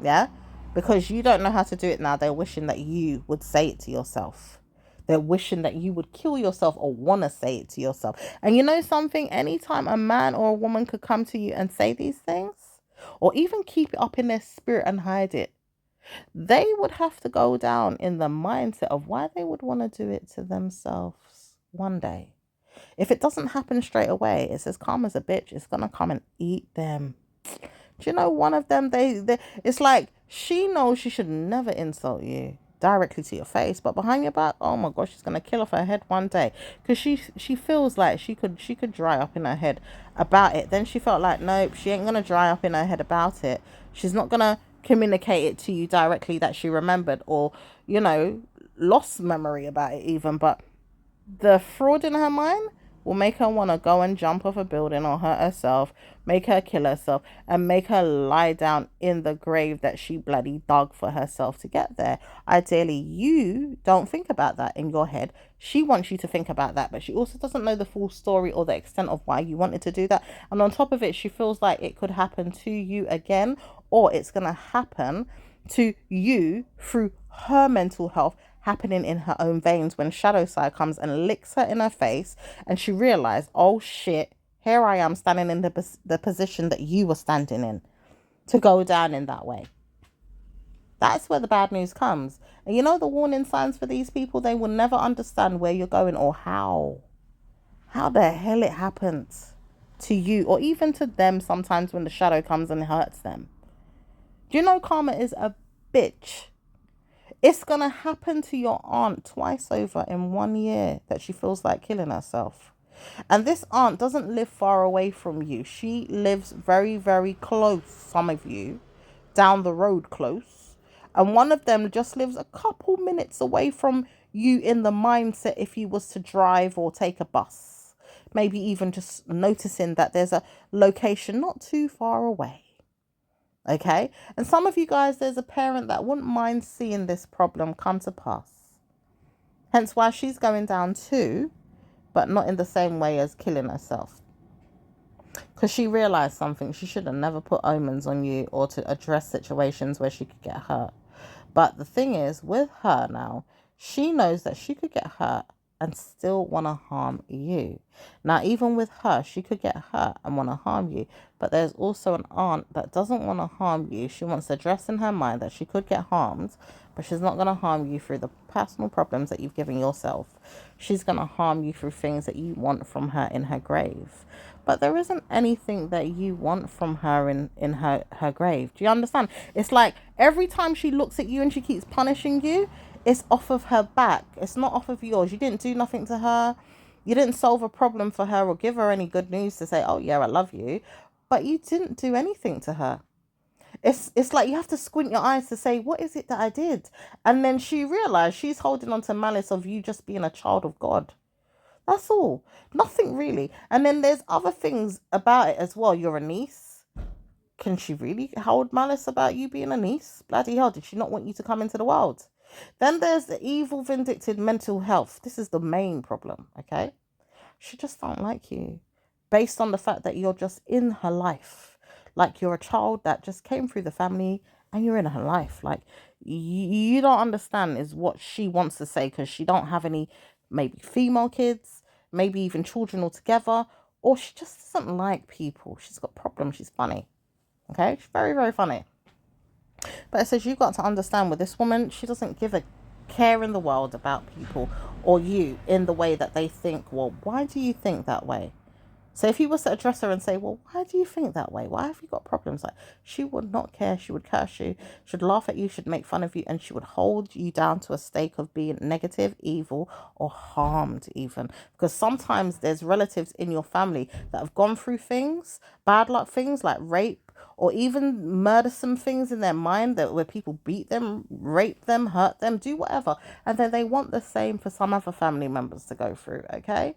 Yeah? Because you don't know how to do it now. They're wishing that you would say it to yourself. They're wishing that you would kill yourself or want to say it to yourself. And you know something? Anytime a man or a woman could come to you and say these things, or even keep it up in their spirit and hide it, they would have to go down in the mindset of why they would want to do it to themselves one day. If it doesn't happen straight away, it's as calm as a bitch. It's going to come and eat them. Do you know one of them, it's like she knows she should never insult you directly to your face, but behind your back, oh my gosh, she's gonna kill off her head one day because she feels like she could dry up in her head about it. Then she felt like, nope, she ain't gonna dry up in her head about it. She's not gonna communicate it to you directly that she remembered or lost memory about it even, but the fraud in her mind will make her want to go and jump off a building or hurt herself, make her kill herself, and make her lie down in the grave that she bloody dug for herself to get there. Ideally, you don't think about that in your head. She wants you to think about that, but she also doesn't know the full story or the extent of why you wanted to do that. And on top of it, she feels like it could happen to you again, or it's going to happen to you through her mental health happening in her own veins when shadow side comes and licks her in her face and she realized, oh shit, here I am standing in the position that you were standing in, to go down in that way. That's where the bad news comes. And you know the warning signs for these people, they will never understand where you're going or how the hell it happens to you or even to them sometimes when the shadow comes and hurts them. Do you know karma is a bitch? It's going to happen to your aunt twice over in 1 year that she feels like killing herself. And this aunt doesn't live far away from you. She lives very, very close, some of you, down the road close. And one of them just lives a couple minutes away from you in the mindset if you was to drive or take a bus. Maybe even just noticing that there's a location not too far away. Okay, and some of you guys, there's a parent that wouldn't mind seeing this problem come to pass. Hence why she's going down too, but not in the same way as killing herself. Because she realized something. She should have never put omens on you or to address situations where she could get hurt. But the thing is, with her now, she knows that she could get hurt and still want to harm you. Now, even with her, she could get hurt and want to harm you. But there's also an aunt that doesn't want to harm you. She wants to address in her mind that she could get harmed, but she's not going to harm you through the personal problems that you've given yourself. She's going to harm you through things that you want from her in her grave. But there isn't anything that you want from her in her grave. Do you understand? It's like every time she looks at you and she keeps punishing you, it's off of her back. It's not off of yours. You didn't do nothing to her. You didn't solve a problem for her or give her any good news to say, oh yeah, I love you. But you didn't do anything to her. It's like you have to squint your eyes to say, what is it that I did? And then she realized she's holding on to malice of you just being a child of God. That's all. Nothing really. And then there's other things about it as well. You're a niece. Can she really hold malice about you being a niece? Bloody hell, did she not want you to come into the world? Then there's the evil, vindictive mental health. This is the main problem, okay? She just don't like you based on the fact that you're just in her life. Like you're a child that just came through the family and you're in her life. Like you don't understand is what she wants to say because she don't have any maybe female kids, maybe even children altogether, or she just doesn't like people. She's got problems. She's funny, okay? She's very, very funny. But it says you've got to understand with this woman, she doesn't give a care in the world about people or you in the way that they think, well, why do you think that way? So if you was to address her and say, well, why do you think that way? Why have you got problems? Like, she would not care. She would curse you, should laugh at you, should make fun of you, and she would hold you down to a stake of being negative, evil, or harmed even. Because sometimes there's relatives in your family that have gone through things, bad luck things like rape, or even murdersome things in their mind, that where people beat them, rape them, hurt them, do whatever. And then they want the same for some other family members to go through, okay?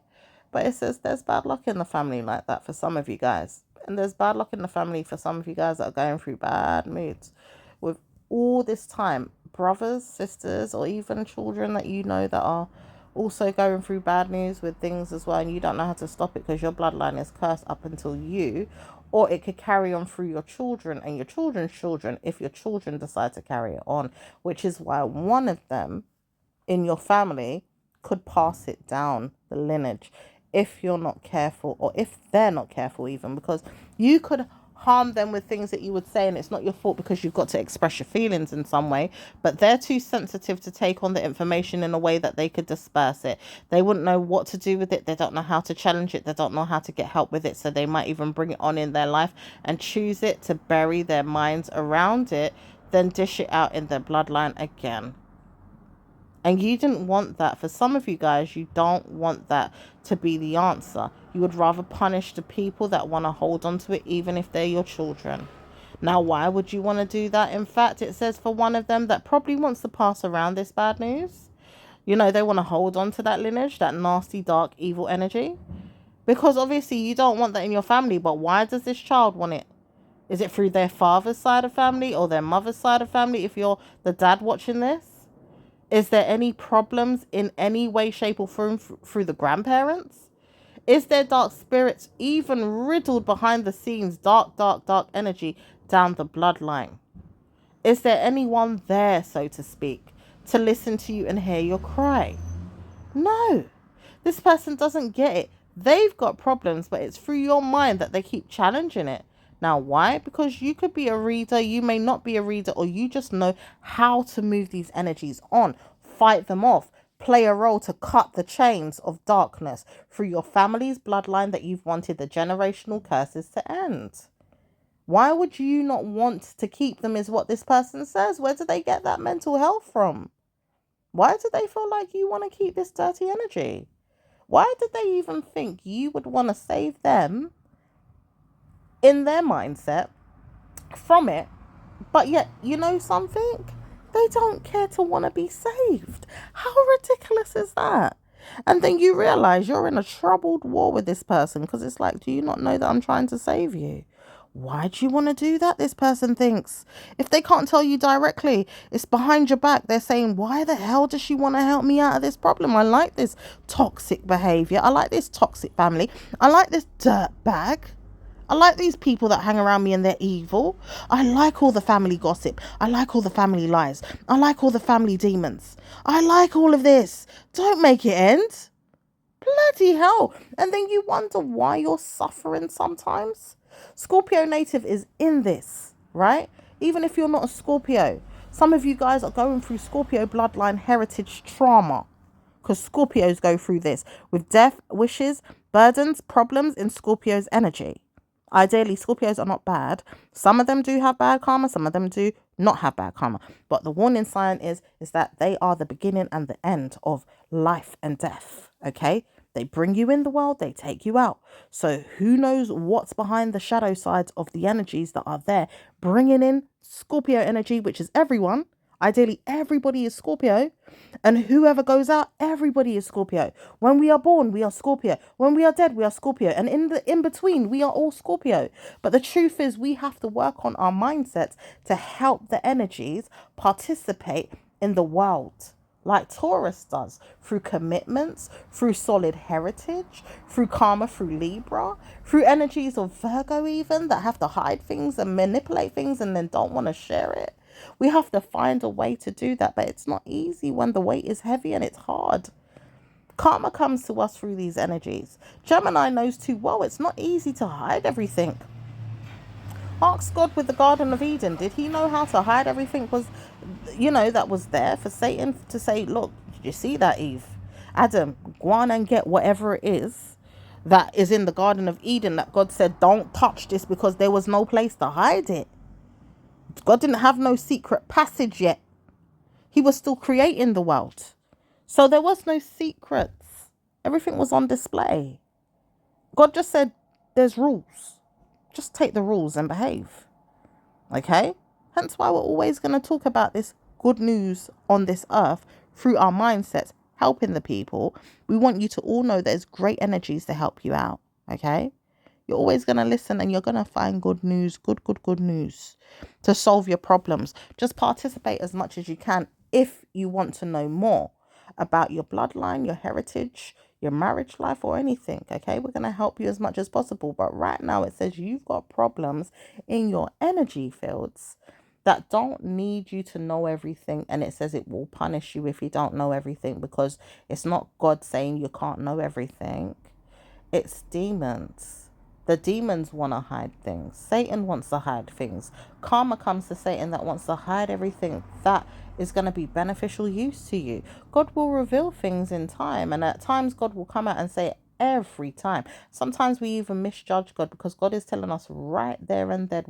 But it says there's bad luck in the family like that for some of you guys. And there's bad luck in the family for some of you guys that are going through bad moods. With all this time, brothers, sisters, or even children that you know that are also going through bad news with things as well, and you don't know how to stop it because your bloodline is cursed up until you, or it could carry on through your children and your children's children if your children decide to carry it on, which is why one of them in your family could pass it down the lineage if you're not careful, or if they're not careful even, because you could harm them with things that you would say and it's not your fault because you've got to express your feelings in some way, but they're too sensitive to take on the information in a way that they could disperse it. They wouldn't know what to do with it. They don't know how to challenge it. They don't know how to get help with it. So they might even bring it on in their life and choose it to bury their minds around it, then dish it out in their bloodline again. And you didn't want that. For some of you guys, you don't want that to be the answer. You would rather punish the people that want to hold on to it, even if they're your children. Now, why would you want to do that? In fact, it says for one of them that probably wants to pass around this bad news. You know, they want to hold on to that lineage, that nasty, dark, evil energy. Because obviously you don't want that in your family. But why does this child want it? Is it through their father's side of family or their mother's side of family? If you're the dad watching this. Is there any problems in any way, shape, or form through the grandparents? Is there dark spirits even riddled behind the scenes, dark, dark, dark energy down the bloodline? Is there anyone there, so to speak, to listen to you and hear your cry? No. This person doesn't get it. They've got problems, but it's through your mind that they keep challenging it. Now, why? Because you could be a reader, you may not be a reader, or you just know how to move these energies on, fight them off, play a role to cut the chains of darkness through your family's bloodline that you've wanted the generational curses to end. Why would you not want to keep them is what this person says. Where do they get that mental health from? Why do they feel like you want to keep this dirty energy? Why did they even think you would want to save them in their mindset from it? But yet, you know something? They don't care to want to be saved. How ridiculous is that? And then you realize you're in a troubled war with this person because it's like, do you not know that I'm trying to save you? Why do you want to do that? This person thinks. If they can't tell you directly, it's behind your back. They're saying, why the hell does she want to help me out of this problem? I like this toxic behavior. I like this toxic family. I like this dirt bag. I like these people that hang around me and they're evil. I like all the family gossip. I like all the family lies. I like all the family demons. I like all of this. Don't make it end. Bloody hell. And then you wonder why you're suffering sometimes. Scorpio native is in this, right? Even if you're not a Scorpio. Some of you guys are going through Scorpio bloodline heritage trauma. Because Scorpios go through this with death, wishes, burdens, problems in Scorpio's energy. Ideally, Scorpios are not bad. Some of them do have bad karma. Some of them do not have bad karma. But the warning sign is that they are the beginning and the end of life and death. Okay? They bring you in the world. They take you out. So who knows what's behind the shadow sides of the energies that are there, bringing in Scorpio energy, which is everyone. Ideally, everybody is Scorpio. And whoever goes out, everybody is Scorpio. When we are born, we are Scorpio. When we are dead, we are Scorpio. And in between, we are all Scorpio. But the truth is, we have to work on our mindsets to help the energies participate in the world. Like Taurus does, through commitments, through solid heritage, through karma, through Libra, through energies of Virgo even, that have to hide things and manipulate things and then don't want to share it. We have to find a way to do that, but it's not easy when the weight is heavy and it's hard. Karma comes to us through these energies. Gemini knows too well it's not easy to hide everything. Ask God with the Garden of Eden. Did he know how to hide everything that was there for Satan to say, look, did you see that, Eve? Adam, go on and get whatever it is that is in the Garden of Eden that God said, don't touch this, because there was no place to hide it. God didn't have no secret passage yet. He was still creating the world. So there was no secrets. Everything was on display. God just said, there's rules. Just take the rules and behave. Okay? Hence why we're always going to talk about this good news on this earth through our mindsets, helping the people. We want you to all know there's great energies to help you out. Okay? You're always going to listen and you're going to find good news, good news to solve your problems. Just participate as much as you can if you want to know more about your bloodline, your heritage, your marriage life, or anything. Okay, we're going to help you as much as possible. But right now it says you've got problems in your energy fields that don't need you to know everything, and it says it will punish you if you don't know everything, because it's not God saying you can't know everything. It's demons. The demons want to hide things. Satan wants to hide things. Karma comes to Satan that wants to hide everything that is going to be beneficial use to you. God will reveal things in time, and at times God will come out and say it every time. Sometimes we even misjudge God because God is telling us right there and then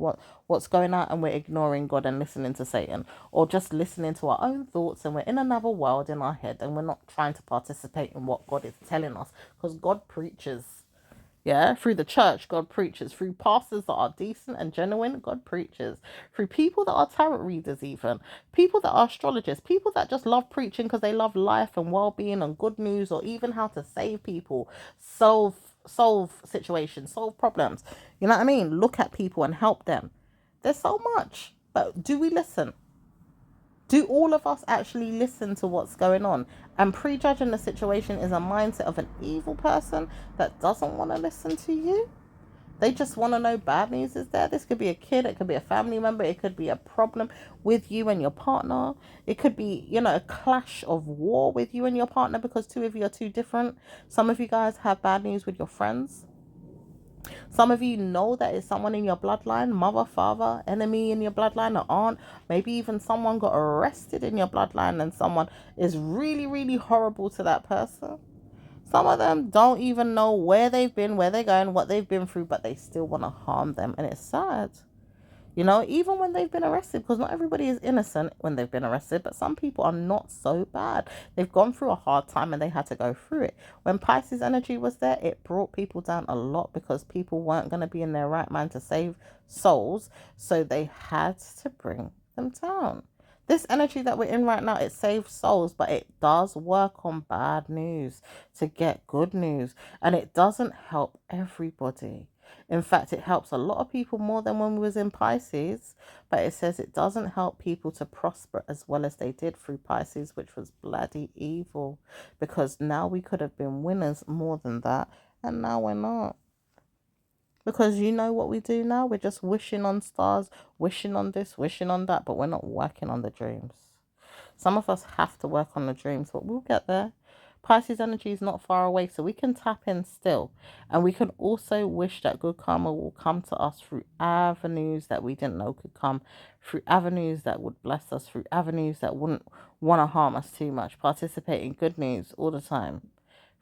what's going on, and we're ignoring God and listening to Satan, or just listening to our own thoughts, and we're in another world in our head and we're not trying to participate in what God is telling us, because God preaches. Yeah, through the church, God preaches. Through pastors that are decent and genuine, God preaches. Through people that are tarot readers, even. People that are astrologers. People that just love preaching because they love life and well-being and good news, or even how to save people, solve situations, solve problems. You know what I mean? Look at people and help them. There's so much. But do we listen? Do all of us actually listen to what's going on? And prejudging the situation is a mindset of an evil person that doesn't want to listen to you. They just want to know bad news is there. This could be a kid, it could be a family member, it could be a problem with you and your partner. It could be, a clash of war with you and your partner because two of you are too different. Some of you guys have bad news with your friends. Some of you know that it's someone in your bloodline, mother, father, enemy in your bloodline, or aunt. Maybe even someone got arrested in your bloodline and someone is really, really horrible to that person. Some of them don't even know where they've been, where they're going, what they've been through, but they still want to harm them. And it's sad. Even when they've been arrested, because not everybody is innocent when they've been arrested, but some people are not so bad. They've gone through a hard time and they had to go through it. When Pisces energy was there, it brought people down a lot because people weren't going to be in their right mind to save souls. So they had to bring them down. This energy that we're in right now, it saves souls, but it does work on bad news to get good news. And it doesn't help everybody. In fact, it helps a lot of people more than when we was in Pisces, but it says it doesn't help people to prosper as well as they did through Pisces, which was bloody evil, because now we could have been winners more than that, and now we're not. Because you know what we do now? We're just wishing on stars, wishing on this, wishing on that, but we're not working on the dreams. Some of us have to work on the dreams, but we'll get there. Pisces energy is not far away, so we can tap in still. And we can also wish that good karma will come to us through avenues that we didn't know could come, through avenues that would bless us, through avenues that wouldn't want to harm us too much. Participate in good news all the time.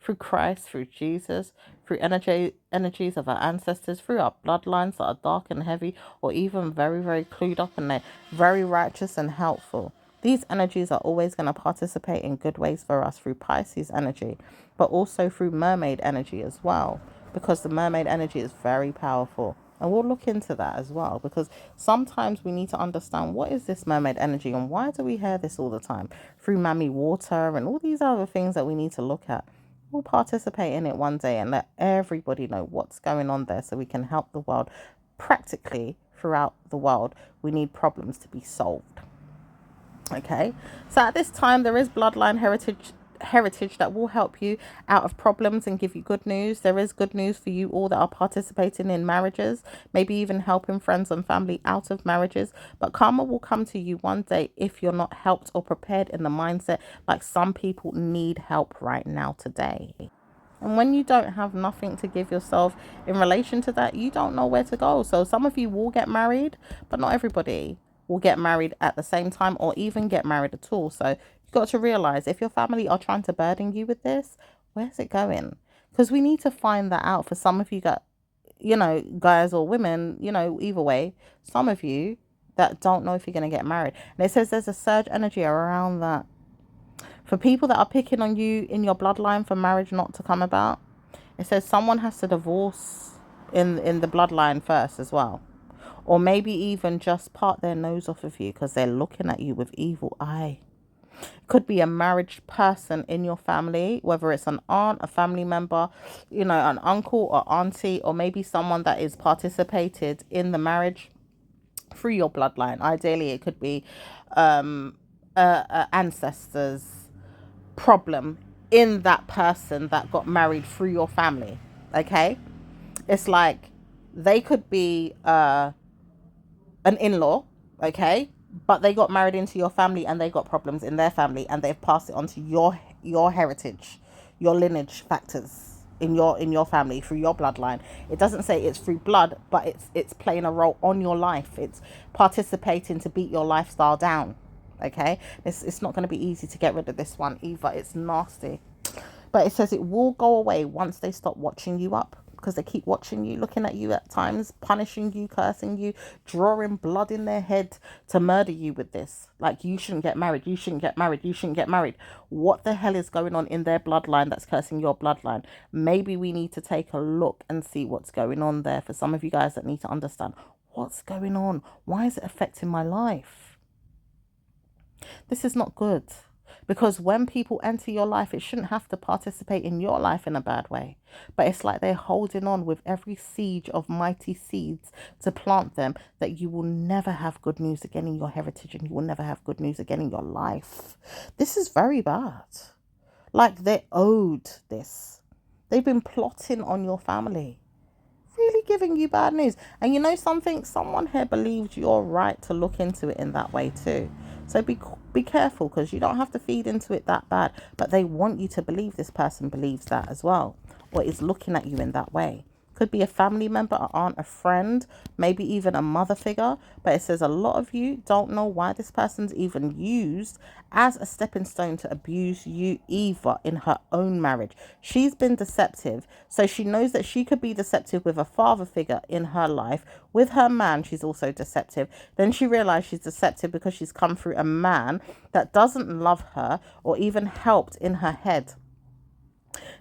Through Christ, through Jesus, through energies of our ancestors, through our bloodlines that are dark and heavy, or even very, very clued up, and they're very righteous and helpful. These energies are always going to participate in good ways for us through Pisces energy, but also through mermaid energy as well, because the mermaid energy is very powerful. And we'll look into that as well, because sometimes we need to understand what is this mermaid energy and why do we hear this all the time through Mammy Water and all these other things that we need to look at. We'll participate in it one day and let everybody know what's going on there so we can help the world practically throughout the world. We need problems to be solved. Okay, so at this time there is bloodline heritage that will help you out of problems and give you good news. There is good news for you all that are participating in marriages, maybe even helping friends and family out of marriages. But karma will come to you one day if you're not helped or prepared in the mindset, like some people need help right now today. And when you don't have nothing to give yourself in relation to that, you don't know where to go. So some of you will get married, but not everybody will get married at the same time or even get married at all. So you've got to realize if your family are trying to burden you with this, where's it going? Because we need to find that out. For some of you got, guys or women, either way, some of you that don't know if you're going to get married. And it says there's a surge energy around that. For people that are picking on you in your bloodline for marriage not to come about, it says someone has to divorce in the bloodline first as well. Or maybe even just part their nose off of you because they're looking at you with evil eye. Could be a marriage person in your family, whether it's an aunt, a family member, an uncle or auntie, or maybe someone that is participated in the marriage through your bloodline. Ideally, it could be ancestors problem in that person that got married through your family. Okay, it's like they could be an in-law, okay, but they got married into your family and they got problems in their family and they've passed it on to your heritage, your lineage factors in your family through your bloodline. It doesn't say it's through blood, but it's playing a role on your life. It's participating to beat your lifestyle down. Okay, it's not going to be easy to get rid of this one either. It's nasty, but it says it will go away once they stop watching you up, because they keep watching you, looking at you at times, punishing you, cursing you, drawing blood in their head to murder you with this. Like, you shouldn't get married, you shouldn't get married, you shouldn't get married. What the hell is going on in their bloodline that's cursing your bloodline? Maybe we need to take a look and see what's going on there. For some of you guys that need to understand what's going on. Why is it affecting my life? This is not good. Because when people enter your life, it shouldn't have to participate in your life in a bad way. But it's like they're holding on with every siege of mighty seeds to plant them, that you will never have good news again in your heritage and you will never have good news again in your life. This is very bad. Like, they're owed this. They've been plotting on your family. Really giving you bad news. And you know something? Someone here believed you're right to look into it in that way too. So be careful, because you don't have to feed into it that bad. But they want you to believe this person believes that as well, or is looking at you in that way. Could be a family member, an aunt, a friend, maybe even a mother figure. But it says a lot of you don't know why this person's even used as a stepping stone to abuse you either in her own marriage. She's been deceptive, so she knows that she could be deceptive with a father figure in her life. With her man, she's also deceptive. Then she realized she's deceptive because she's come through a man that doesn't love her or even helped in her head,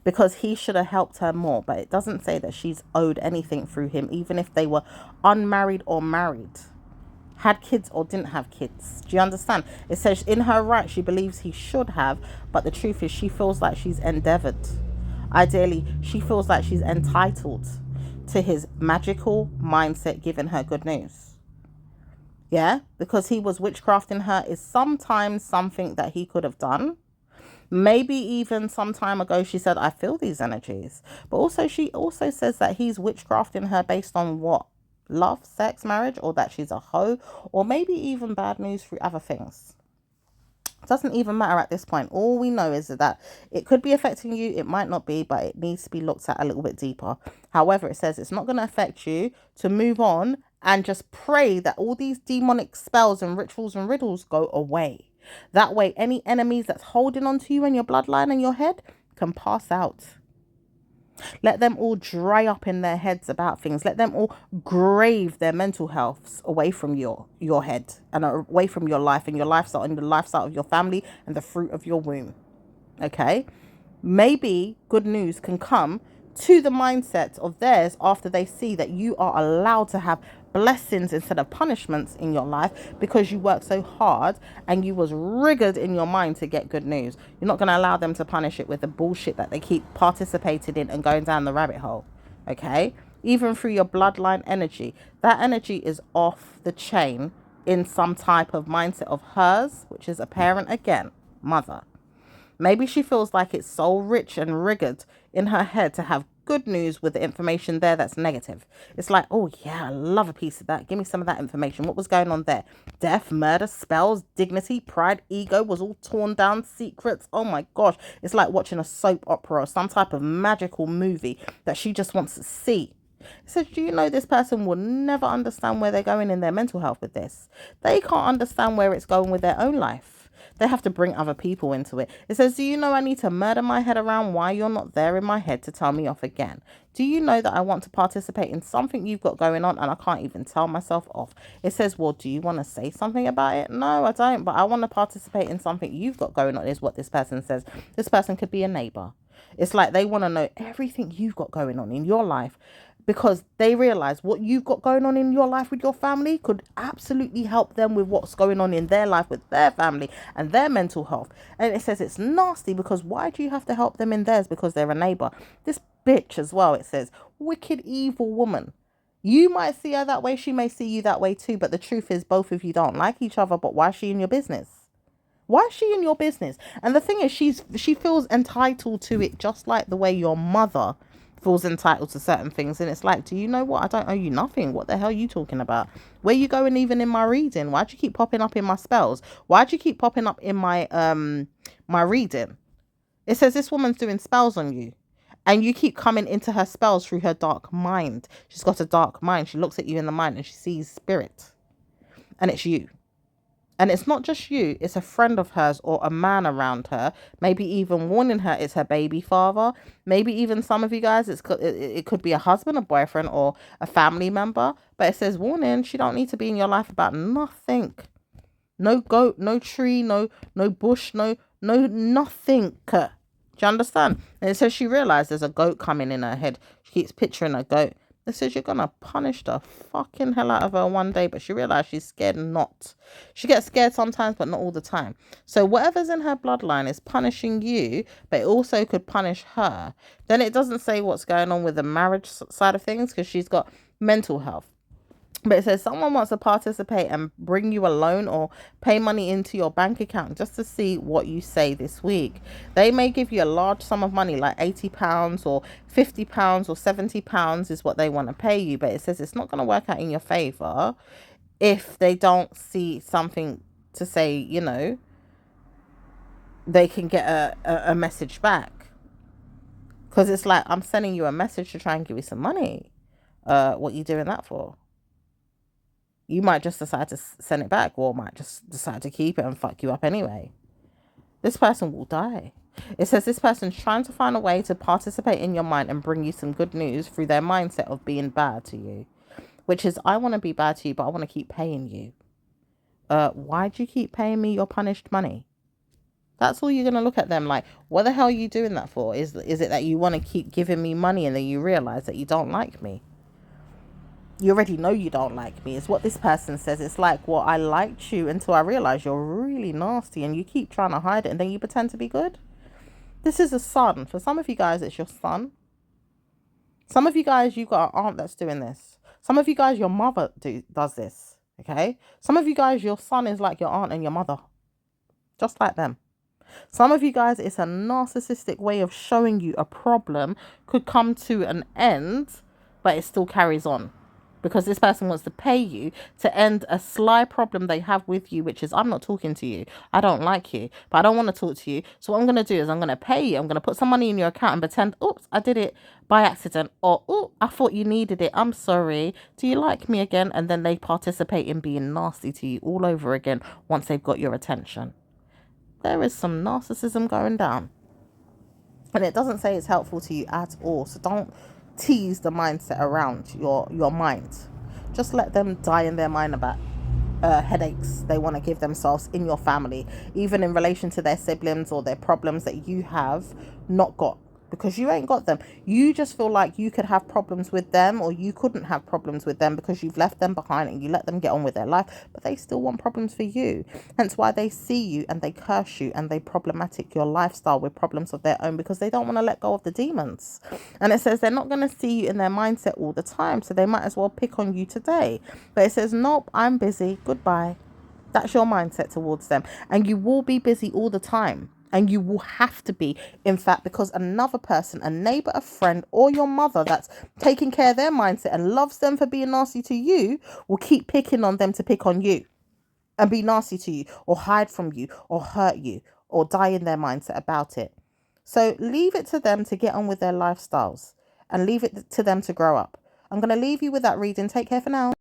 because he should have helped her more. But it doesn't say that she's owed anything through him, even if they were unmarried or married, had kids or didn't have kids. Do you understand? It says in her right, she believes he should have, but the truth is she feels like she's endeavored. Ideally, she feels like she's entitled to his magical mindset giving her good news. Yeah, because he was witchcrafting her is sometimes something that he could have done. Maybe even some time ago she said, I feel these energies. But also she also says that he's witchcrafting her based on what? Love, sex, marriage, or that she's a hoe, or maybe even bad news through other things. It doesn't even matter at this point. All we know is that it could be affecting you. It might not be, but it needs to be looked at a little bit deeper. However, it says it's not going to affect you, to move on and just pray that all these demonic spells and rituals and riddles go away. That way, any enemies that's holding on to you and your bloodline and your head can pass out. Let them all dry up in their heads about things. Let them all grave their mental health away from your head and away from your life and your lifestyle and the lifestyle of your family and the fruit of your womb. Okay? Maybe good news can come to the mindset of theirs after they see that you are allowed to have blessings instead of punishments in your life, because you worked so hard and you was rigged in your mind to get good news. You're not going to allow them to punish it with the bullshit that they keep participating in and going down the rabbit hole. Okay? Even through your bloodline energy, that energy is off the chain in some type of mindset of hers, which is a parent again, mother. Maybe she feels like it's so rich and rigged in her head to have good news with the information there that's negative. It's like, oh yeah, I love a piece of that. Give me some of that information. What was going on there? Death, murder, spells, dignity, pride, ego was all torn down, secrets. Oh my gosh. It's like watching a soap opera or some type of magical movie that she just wants to see. It says, do you know this person will never understand where they're going in their mental health with this? They can't understand where it's going with their own life. They have to bring other people into it. It says, do you know I need to murder my head around why you're not there in my head to tell me off again? Do you know that I want to participate in something you've got going on and I can't even tell myself off? It says, well, do you want to say something about it? No, I don't, but I want to participate in something you've got going on, is what this person says. This person could be a neighbor. It's like they want to know everything you've got going on in your life, because they realize what you've got going on in your life with your family could absolutely help them with what's going on in their life with their family and their mental health. And it says it's nasty, because why do you have to help them in theirs? Because they're a neighbor. This bitch as well, it says, wicked, evil woman. You might see her that way. She may see you that way too. But the truth is, both of you don't like each other. But why is she in your business? Why is she in your business? And the thing is, she feels entitled to it, just like the way your mother feels entitled to certain things. And it's like, do you know what? I don't owe you nothing. What the hell are you talking about? Where you going even in my reading? Why'd you keep popping up in my spells? Why'd you keep popping up in my my reading? It says this woman's doing spells on you. And you keep coming into her spells through her dark mind. She's got a dark mind. She looks at you in the mind and she sees spirit. And it's you. And it's not just you, it's a friend of hers or a man around her, maybe even warning her it's her baby father. Maybe even some of you guys, it could be a husband, a boyfriend, or a family member. But it says, warning, she don't need to be in your life about nothing. No goat, no tree, no bush, no nothing. Do you understand? And it says she realized there's a goat coming in her head. She keeps picturing a goat. It says you're going to punish the fucking hell out of her one day, but she realized she's scared not. She gets scared sometimes, but not all the time. So whatever's in her bloodline is punishing you, but it also could punish her. Then it doesn't say what's going on with the marriage side of things, because she's got mental health. But it says someone wants to participate and bring you a loan or pay money into your bank account just to see what you say this week. They may give you a large sum of money, like £80 or £50 or £70 is what they want to pay you. But it says it's not going to work out in your favour if they don't see something to say, you know, they can get a message back. Because it's like, I'm sending you a message to try and give you some money. What are you doing that for? You might just decide to send it back, or might just decide to keep it and fuck you up anyway. This person will die. It says this person's trying to find a way to participate in your mind and bring you some good news through their mindset of being bad to you. Which is, I want to be bad to you, but I want to keep paying you. Why do you keep paying me your punished money? That's all you're going to look at them like, what the hell are you doing that for? Is it that you want to keep giving me money and then you realize that you don't like me? You already know you don't like me. It's what this person says. It's like, well, I liked you until I realized you're really nasty and you keep trying to hide it and then you pretend to be good. This is a son. For some of you guys, it's your son. Some of you guys, you've got an aunt that's doing this. Some of you guys, your mother does this. Okay? Some of you guys, your son is like your aunt and your mother. Just like them. Some of you guys, it's a narcissistic way of showing you a problem could come to an end, but it still carries on. Because this person wants to pay you to end a sly problem they have with you, which is, I'm not talking to you. I don't like you, but I don't want to talk to you. So what I'm going to do is I'm going to pay you. I'm going to put some money in your account and pretend, oops, I did it by accident. Or, oh, I thought you needed it. I'm sorry. Do you like me again? And then they participate in being nasty to you all over again once they've got your attention. There is some narcissism going down. And it doesn't say it's helpful to you at all. So don't tease the mindset around your mind. Just let them die in their mind about headaches they want to give themselves in your family, even in relation to their siblings or their problems that you have not got, because you ain't got them. You just feel like you could have problems with them, or you couldn't have problems with them because you've left them behind and you let them get on with their life, but they still want problems for you. Hence why they see you and they curse you and they problematic your lifestyle with problems of their own, because they don't want to let go of the demons. And it says they're not going to see you in their mindset all the time, so they might as well pick on you today. But it says, nope, I'm busy, goodbye. That's your mindset towards them. And you will be busy all the time. And you will have to be, in fact, because another person, a neighbor, a friend, or your mother that's taking care of their mindset and loves them for being nasty to you will keep picking on them to pick on you and be nasty to you or hide from you or hurt you or die in their mindset about it. So leave it to them to get on with their lifestyles and leave it to them to grow up. I'm going to leave you with that reading. Take care for now.